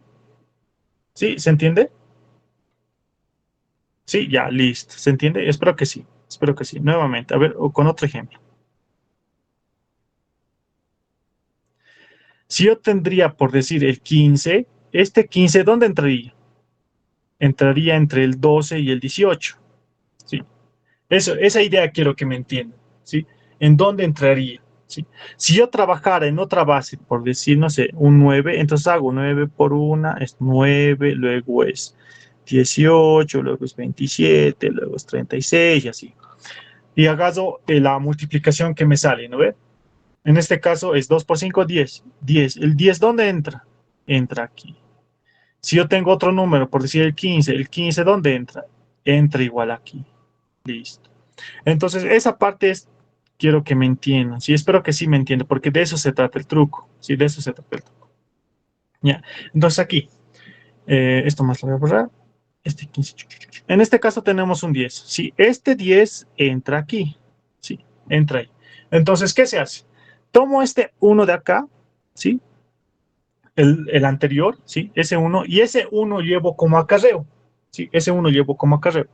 ¿Sí? ¿Se entiende? Sí, ya, listo. ¿Se entiende? Espero que sí. Espero que sí. Nuevamente, a ver, con otro ejemplo. Si yo tendría, por decir, el 15, este 15, ¿dónde entraría? Entraría entre el 12 y el 18. ¿Sí? Esa idea quiero que me entiendan. ¿Sí? ¿En dónde entraría? ¿Sí? Si yo trabajara en otra base, por decir, no sé, un 9, entonces hago 9 por 1, es 9, luego es 18, luego es 27, luego es 36 y así. Y hago la multiplicación que me sale, ¿no ve? En este caso es 2 por 5, 10. 10. ¿El 10 dónde entra? Entra aquí. Si yo tengo otro número, por decir el 15 ¿dónde entra? Entra igual aquí. Listo. Entonces, esa parte es, quiero que me entiendan. Sí, espero que sí me entiendan, porque de eso se trata el truco. Sí, de eso se trata el truco. Ya. Entonces, aquí, esto más lo voy a borrar. Este 15. En este caso tenemos un 10. Sí, este 10 entra aquí. Sí, entra ahí. Entonces, ¿qué se hace? Tomo este 1 de acá, ¿sí? El anterior, ¿sí? Ese 1, y ese 1 llevo como acarreo. ¿sí? Ese 1 llevo como acarreo.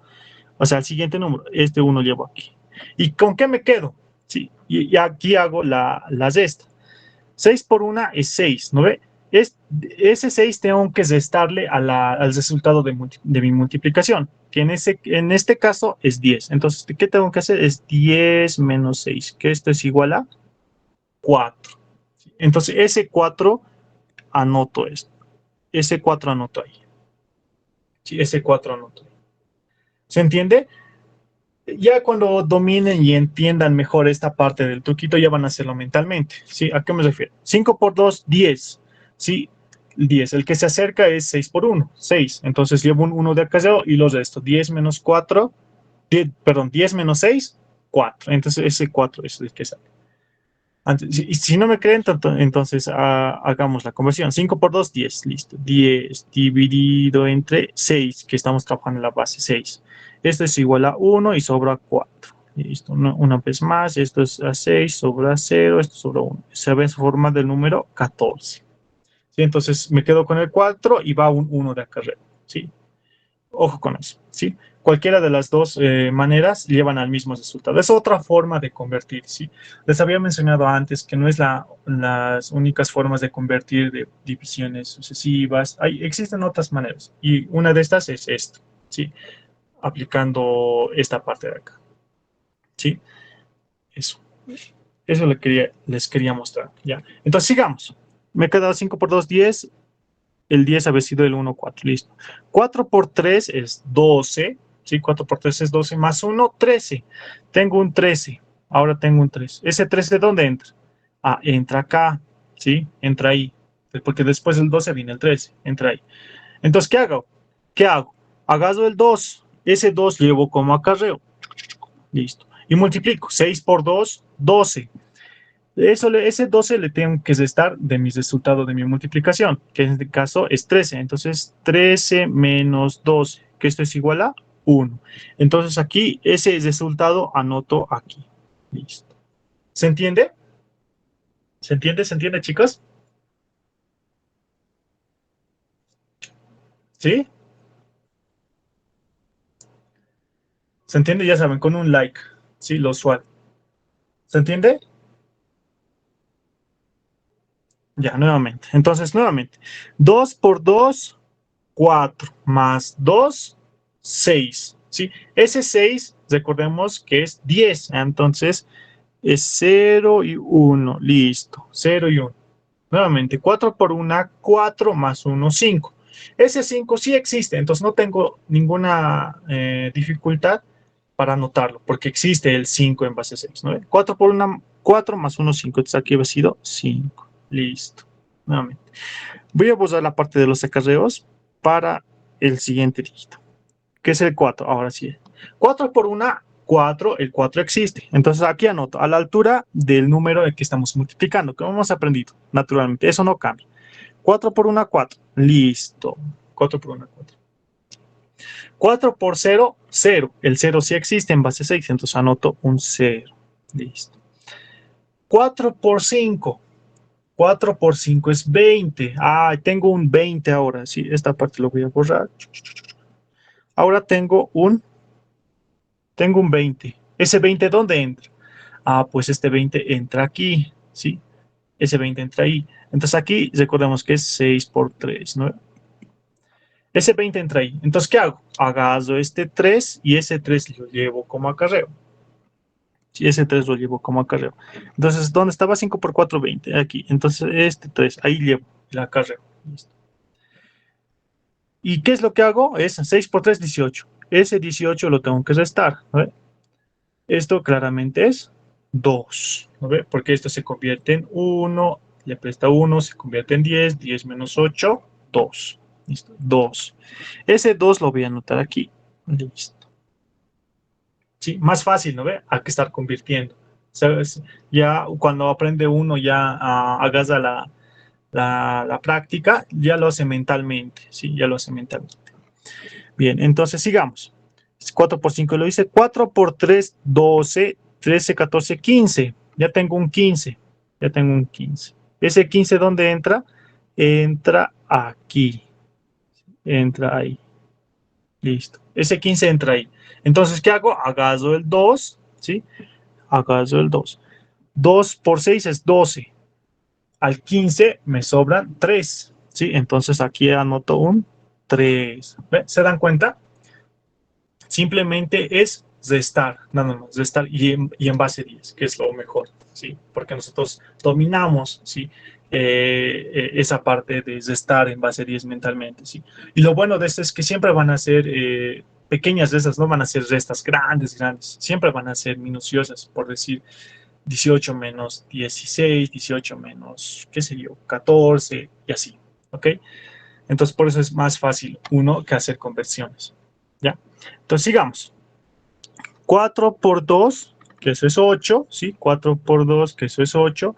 O sea, el siguiente número, este 1 llevo aquí. ¿Y con qué me quedo? ¿Sí? Y aquí hago la resta. 6 por 1 es 6, ¿no ve? Ese 6 tengo que restarle al resultado de mi multiplicación, que en este caso es 10. Entonces, ¿qué tengo que hacer? Es 10 menos 6, que esto es igual a 4. Entonces, ese 4 anoto esto. Ese 4 anoto ahí. Sí, ese 4 anoto ahí. ¿Se entiende? Ya cuando dominen y entiendan mejor esta parte del truquito, ya van a hacerlo mentalmente. ¿Sí? ¿A qué me refiero? 5 por 2, 10. ¿Sí? 10. El que se acerca es 6 por 1, 6. Entonces llevo un 1 de acarreo y los resto. 10 menos 4, 10, perdón, 10 menos 6, 4. Entonces ese 4 es el que sale. Y si no me creen, entonces hagamos la conversión. 5 por 2, 10. Listo. 10 dividido entre 6, que estamos trabajando en la base 6. Esto es igual a 1 y sobra 4. Listo. Una vez más, esto es a 6, sobra 0, esto sobra 1. Se ve en forma del número 14. ¿Sí? Entonces me quedo con el 4 y va un 1 de acarreo. ¿Sí? Ojo con eso, ¿sí? Cualquiera de las dos maneras llevan al mismo resultado. Es otra forma de convertir, ¿sí? Les había mencionado antes que no es las únicas formas de convertir de divisiones sucesivas. Existen otras maneras y una de estas es esta, ¿sí? Aplicando esta parte de acá, ¿sí? Eso. Eso les quería mostrar, ¿ya? Entonces sigamos. Me queda 5 por 2, 10. El 10 había sido el 1, 4, listo. 4 por 3 es 12, ¿sí? 4 por 3 es 12, más 1, 13. Tengo un 13, ahora tengo un 3. ¿Ese 13 dónde entra? Ah, entra acá, ¿sí? Entra ahí, porque después del 12 viene el 13, entra ahí. Entonces, ¿qué hago? ¿Qué hago? Agarro el 2, ese 2 llevo como acarreo, listo. Y multiplico, 6 por 2, 12. Ese 12 le tengo que restar de mi resultado de mi multiplicación, que en este caso es 13. Entonces, 13 menos 12, que esto es igual a 1. Entonces, aquí ese resultado anoto aquí. Listo. ¿Se entiende? ¿Se entiende? ¿Se entiende, chicos? ¿Sí? ¿Se entiende? Ya saben, con un like. Sí, lo usual. ¿Se entiende? Ya, nuevamente. Entonces, nuevamente. 2 por 2, 4 más 2, 6. ¿Sí? Ese 6, recordemos que es 10. Entonces, es 0 y 1. Listo. 0 y 1. Nuevamente, 4 por 1, 4 más 1, 5. Ese 5 sí existe, entonces no tengo ninguna dificultad para anotarlo, porque existe el 5 en base 6, ¿no? 4 por 1, 4 más 1, 5. Entonces aquí ha sido 5. Listo. Nuevamente. Voy a borrar la parte de los acarreos para el siguiente dígito, que es el 4. Ahora sí. 4 por 1, 4. El 4 existe. Entonces aquí anoto a la altura del número de que estamos multiplicando, que hemos aprendido naturalmente. Eso no cambia. 4 por 1, 4. Listo. 4 por 1, 4. 4 por 0, 0. El 0 sí existe en base 6, entonces anoto un 0. Listo. 4 por 5. 4 por 5 es 20. Ah, tengo un 20 ahora. Sí, esta parte lo voy a borrar. Ahora tengo un 20. ¿Ese 20 dónde entra? Ah, pues este 20 entra aquí. ¿Sí? Ese 20 entra ahí. Entonces aquí recordemos que es 6 por 3, ¿no? Ese 20 entra ahí. Entonces, ¿qué hago? Agarro este 3 y ese 3 lo llevo como acarreo. Sí, ese 3 lo llevo como acarreo. Entonces, ¿dónde estaba? 5 por 4, 20. Aquí. Entonces, este 3, ahí llevo el acarreo. Listo. ¿Y qué es lo que hago? Es 6 por 3, 18. Ese 18 lo tengo que restar. ¿No? Esto claramente es 2. ¿No ve? Porque esto se convierte en 1, le presta 1, se convierte en 10. 10 menos 8, 2. Listo, 2. Ese 2 lo voy a anotar aquí. Listo. Sí, más fácil, ¿no ve? Hay que estar convirtiendo. ¿Sabes? Ya cuando aprende uno, ya agarra la práctica, ya lo hace mentalmente. Sí, ya lo hace mentalmente. Bien, entonces sigamos. 4 por 5 lo hice. 4 por 3, 12. 13, 14, 15. Ya tengo un 15. Ya tengo un 15. ¿Ese 15 dónde entra? Entra aquí. Entra ahí. Listo. Ese 15 entra ahí. Entonces, ¿qué hago? Agaso el 2, ¿sí? Agaso el 2. 2 por 6 es 12. Al 15 me sobran 3, ¿sí? Entonces aquí anoto un 3. ¿Ve? ¿Se dan cuenta? Simplemente es restar, nada más, restar y en base 10, que es lo mejor, ¿sí? Porque nosotros dominamos, ¿sí? Esa parte de restar en base 10 mentalmente, ¿sí? Y lo bueno de esto es que siempre van a ser pequeñas restas, no van a ser restas grandes, grandes, siempre van a ser minuciosas, por decir 18 menos 16, 18 menos, qué sé yo, 14 y así, ¿ok? Entonces por eso es más fácil uno que hacer conversiones, ¿ya? Entonces sigamos. 4 por 2, que eso es 8, ¿sí? 4 por 2, que eso es 8,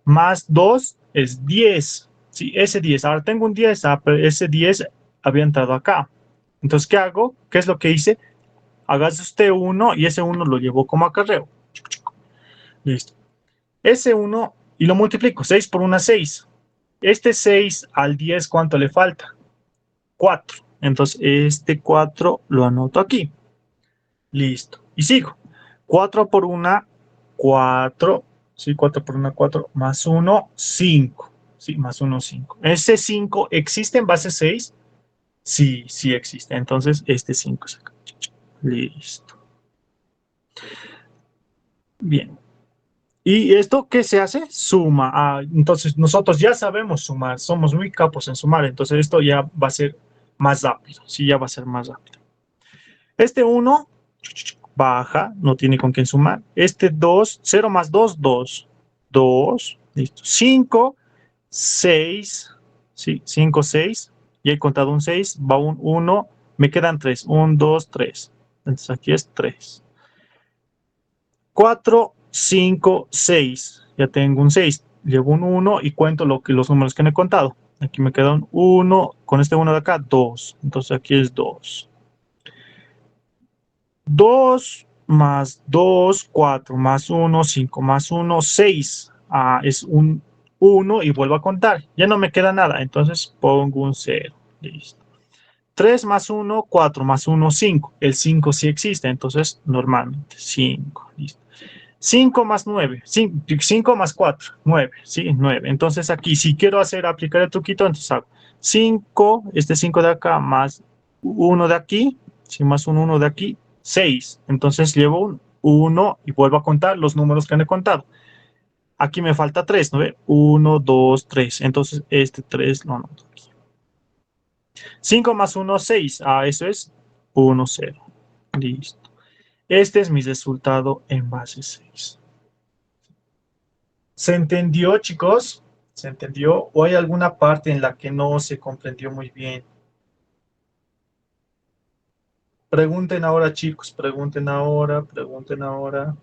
más 2 es 10, ¿sí? Ese 10, ahora tengo un 10, pero ese 10 había entrado acá. Entonces, ¿qué hago? ¿Qué es lo que hice? Hágase usted 1 y ese 1 lo llevo como acarreo. Listo. Ese 1 y lo multiplico. 6 por 1, 6. Este 6 al 10, ¿cuánto le falta? 4. Entonces, este 4 lo anoto aquí. Listo. Y sigo. 4 por 1, 4. Sí, 4 por 1, 4. Más 1, 5. Sí, más 1, 5. ¿Ese 5 existe en base 6? Sí, sí existe. Entonces, este 5 es acá. Listo. Bien. ¿Y esto qué se hace? Suma. Entonces, nosotros ya sabemos sumar. Somos muy capos en sumar. Entonces, esto ya va a ser más rápido. Sí, ya va a ser más rápido. Este 1 baja, no tiene con quién sumar. Este 2, 0 más 2, 2. 2, listo. 5, 6, sí, 5, 6. Y he contado un 6, va un 1, me quedan 3. 1, 2, 3. Entonces aquí es 3. 4, 5, 6. Ya tengo un 6. Llevo un 1 y cuento los números que no he contado. Aquí me queda un 1, con este 1 de acá, 2. Entonces aquí es 2. 2 más 2, 4 más 1, 5 más 1, 6. Es un 1 y vuelvo a contar. Ya no me queda nada, entonces pongo un 0. Listo. 3 más 1, 4 más 1, 5. El 5 sí existe, entonces normalmente 5. Listo. 5 más 9, 5 más 4, 9, ¿sí? 9. Entonces aquí, si quiero aplicar el truquito, entonces hago 5, este 5 de acá, más 1 de aquí, ¿sí? Más un 1 de aquí, 6. Entonces llevo un 1 y vuelvo a contar los números que han contado. Aquí me falta 3, ¿no ve? 1, 2, 3. Entonces este 3 lo anoto aquí. 5 más 1, 6. Eso es 1, 0. Listo. Este es mi resultado en base 6. ¿Se entendió, chicos? ¿Se entendió? ¿O hay alguna parte en la que no se comprendió muy bien? Pregunten ahora, chicos, pregunten ahora, pregunten ahora.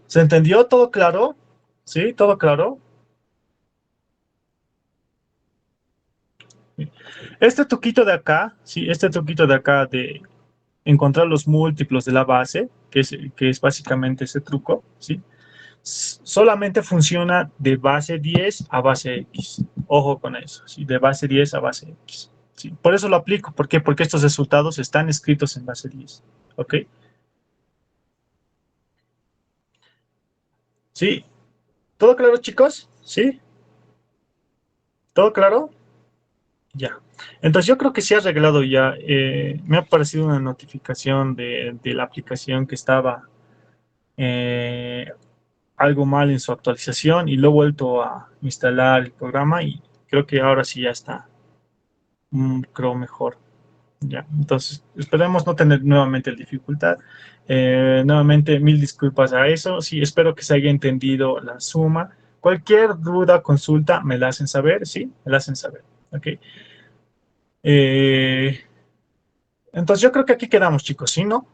¿Se entendió? ¿Todo claro? ¿Sí? ¿Todo claro? Este truquito de acá, sí, este truquito de acá de encontrar los múltiplos de la base, que es básicamente ese truco, ¿sí? Solamente funciona de base 10 a base X. Ojo con eso, ¿sí? De base 10 a base X. ¿Sí? Por eso lo aplico. ¿Por qué? Porque estos resultados están escritos en base 10. ¿Ok? ¿Sí? ¿Todo claro, chicos? ¿Sí? ¿Todo claro? Ya. Entonces yo creo que sí ha arreglado ya. Me ha aparecido una notificación de la aplicación que estaba eh, algo mal en su actualización y lo he vuelto a instalar el programa y creo que ahora sí ya está, creo mejor. Ya, entonces esperemos no tener nuevamente dificultad. Nuevamente, mil disculpas a eso. Sí, espero que se haya entendido la suma. Cualquier duda, consulta, me la hacen saber, ¿sí? Me la hacen saber, ¿ok? Eh, entonces yo creo que aquí quedamos, chicos, ¿sí, no?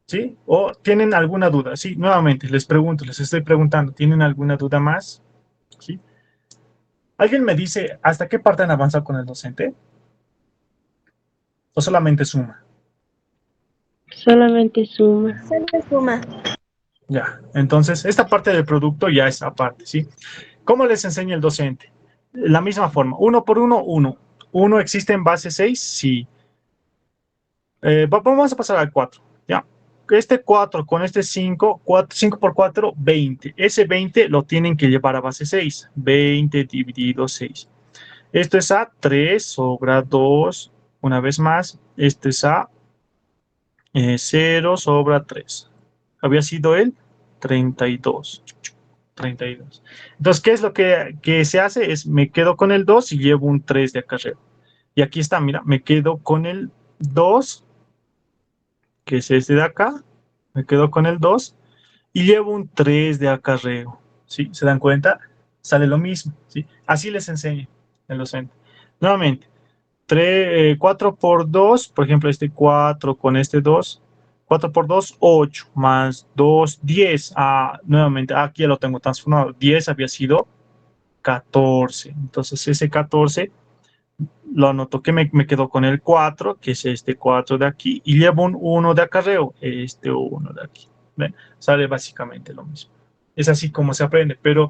¿Sí? ¿O tienen alguna duda? Sí, nuevamente, les pregunto, les estoy preguntando, ¿tienen alguna duda más? ¿Sí? ¿Alguien me dice hasta qué parte han avanzado con el docente? ¿O solamente suma? Solamente suma. Solo suma. Ya, entonces esta parte del producto ya es aparte, ¿sí? ¿Cómo les enseña el docente? La misma forma, 1 por 1, 1. ¿1 existe en base 6? Sí. Vamos a pasar al 4, ¿ya? Este 4 con este 5, 5 por 4, 20. Ese 20 lo tienen que llevar a base 6. 20 dividido 6. Esto es a 3 sobra 2. Una vez más, esto es a 0 sobra 3. Había sido el 32. 32. Entonces, ¿qué es lo que se hace? Es me quedo con el 2 y llevo un 3 de acarreo. Y aquí está, mira, me quedo con el 2, que es este de acá. Me quedo con el 2 y llevo un 3 de acarreo. ¿Sí? ¿Se dan cuenta? Sale lo mismo. ¿Sí? Así les enseño en los docente. Nuevamente, 4 por 2, por ejemplo, este 4 con este 2. 4 por 2, 8, más 2, 10. Nuevamente, aquí ya lo tengo transformado. 10 había sido 14. Entonces, ese 14 lo anoto que me quedo con el 4, que es este 4 de aquí, y llevo un 1 de acarreo, este 1 de aquí. ¿Ven? Sale básicamente lo mismo. Es así como se aprende, pero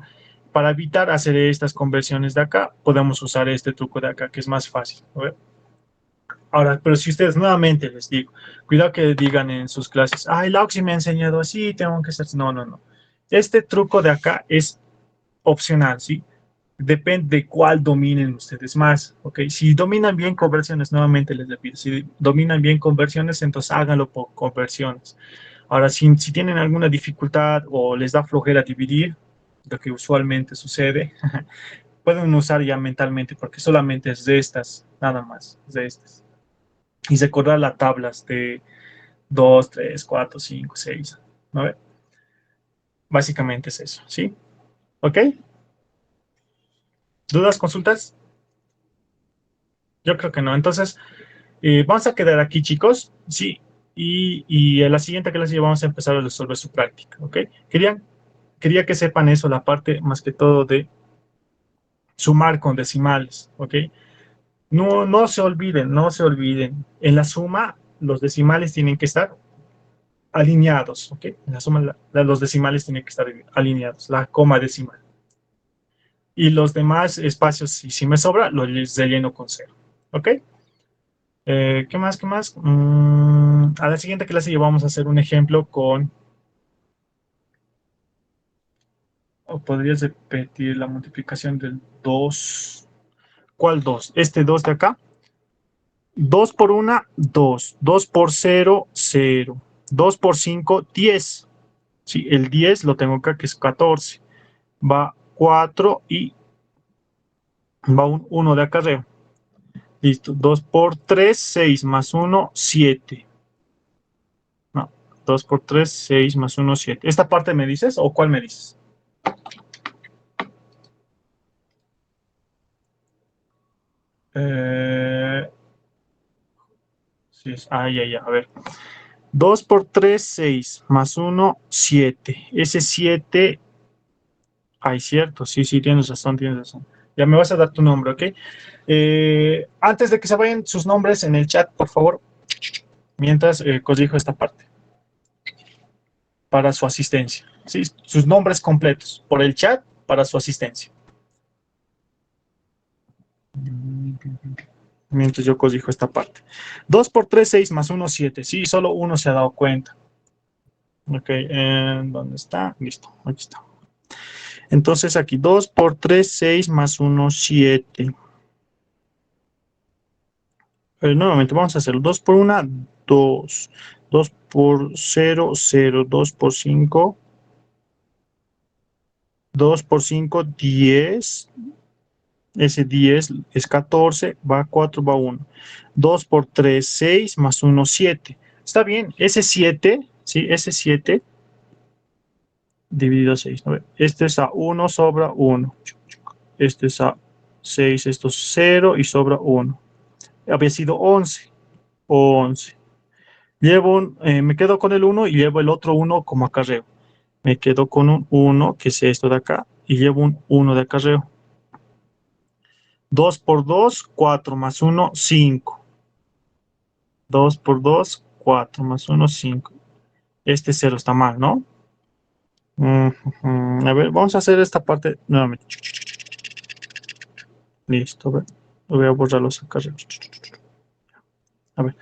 para evitar hacer estas conversiones de acá, podemos usar este truco de acá, que es más fácil. ¿Ven? Ahora, pero si ustedes nuevamente les digo, cuidado que digan en sus clases, ay, Lauxi me ha enseñado así, tengo que hacer. No, no, no. Este truco de acá es opcional, ¿sí? Depende de cuál dominen ustedes más, ¿ok? Si dominan bien conversiones, nuevamente les repito, si dominan bien conversiones, entonces háganlo por conversiones. Ahora, si tienen alguna dificultad o les da flojera dividir, lo que usualmente sucede, pueden usar ya mentalmente, porque solamente es de estas, nada más, de estas. Y recordar las tablas de 2, 3, 4, 5, 6, ¿no? Básicamente es eso, ¿sí? ¿Ok? ¿Dudas, consultas? Yo creo que no. Entonces, vamos a quedar aquí, chicos. Sí. Y en la siguiente clase ya vamos a empezar a resolver su práctica, ¿ok? Quería que sepan eso, la parte más que todo de sumar con decimales, ¿ok? No, no se olviden, no se olviden. En la suma, los decimales tienen que estar alineados, ¿ok? En la suma, los decimales tienen que estar alineados, la coma decimal. Y los demás espacios, si me sobra, los relleno con cero, ¿ok? ¿Qué más? ¿Qué más? A la siguiente clase ya vamos a hacer un ejemplo con... ¿O podrías repetir la multiplicación del 2? ¿Cuál 2? Este 2 de acá. 2 por 1, 2. 2 por 0, 0. 2 por 5, 10. Sí, el 10 lo tengo acá, que es 14. Va 4 y va un 1 de acarreo. Listo. 2 por 3, 6 más 1, 7. No, 2 por 3, 6 más 1, 7. ¿Esta parte me dices o cuál me dices? Sí, a ver. 2 por 3, 6, más 1, 7. Ese 7, cierto, sí, tienes razón, tienes razón. Ya me vas a dar tu nombre, ¿ok? Antes de que se vayan sus nombres en el chat, por favor, mientras corrijo esta parte para su asistencia. ¿Sí? Sus nombres completos por el chat para su asistencia. Mientras yo corrijo esta parte. 2 por 3, 6 más 1, 7. Sí, solo uno se ha dado cuenta. Ok, ¿dónde está? Listo, aquí está. Entonces aquí 2 por 3, 6 más 1, 7. Nuevamente vamos a hacer 2 por 1, 2. 2 por 0, 0. 2 por 5, 2 por 5, 10. Ese 10 es 14, va 4, va 1. 2 por 3, 6 más 1, 7. Está bien, ese 7, ¿sí? Ese 7 dividido 6, ¿no? Este es a 1, sobra 1. Este es a 6, esto es 0 y sobra 1. Había sido 11. 11. Me quedo con el 1 y llevo el otro 1 como acarreo. Me quedo con un 1, que es esto de acá, y llevo un 1 de acarreo. 2 por 2, 4 más 1, 5. 2 por 2, 4 más 1, 5. Este 0 está mal, ¿no? A ver, vamos a hacer esta parte nuevamente. Listo, a ver. Voy a borrar los acarreos. A ver.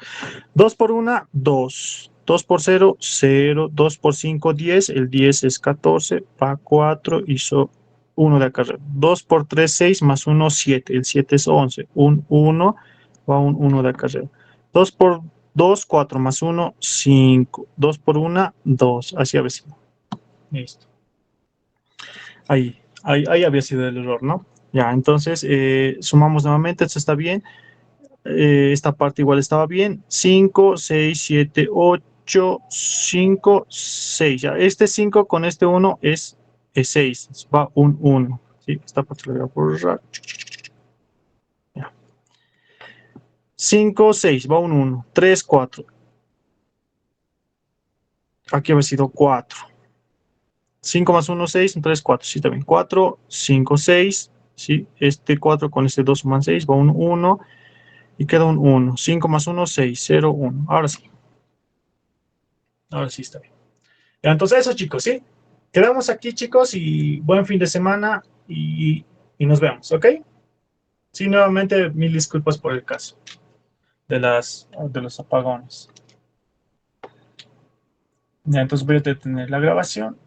2 por 1, 2. 2 por 0, 0. 2 por 5, 10. El 10 es 14. Va 4. Hizo 1 de acarreo. 2 por 3, 6. Más 1, 7. El 7 es 11. Un 1. Va un 1 de acarreo. 2 por 2, 4. Más 1, 5. 2 por 1, 2. Así había sido. Listo. Ahí había sido el error, ¿no? Ya, entonces sumamos nuevamente. Esto está bien. Esta parte igual estaba bien. 5, 6, 7, 8, 5, 6. Ya, este 5 con este 1 es 6. Va un 1. ¿Sí? Esta parte la voy a borrar. Ya. 5, 6. Va un 1. 3, 4. Aquí había sido 4. 5 más 1, 6. 3, 4. Sí, también. 4, 5, 6. ¿Sí? Este 4 con este 2 suman 6. Va un 1. Y queda un 1. 5 más 1, 6. 0, 1. Ahora sí. Ahora sí está bien. Ya, entonces eso, chicos, ¿sí? Quedamos aquí, chicos, y buen fin de semana y nos vemos, ¿ok? Sí, nuevamente, mil disculpas por el caso de los apagones. Ya, entonces voy a detener la grabación.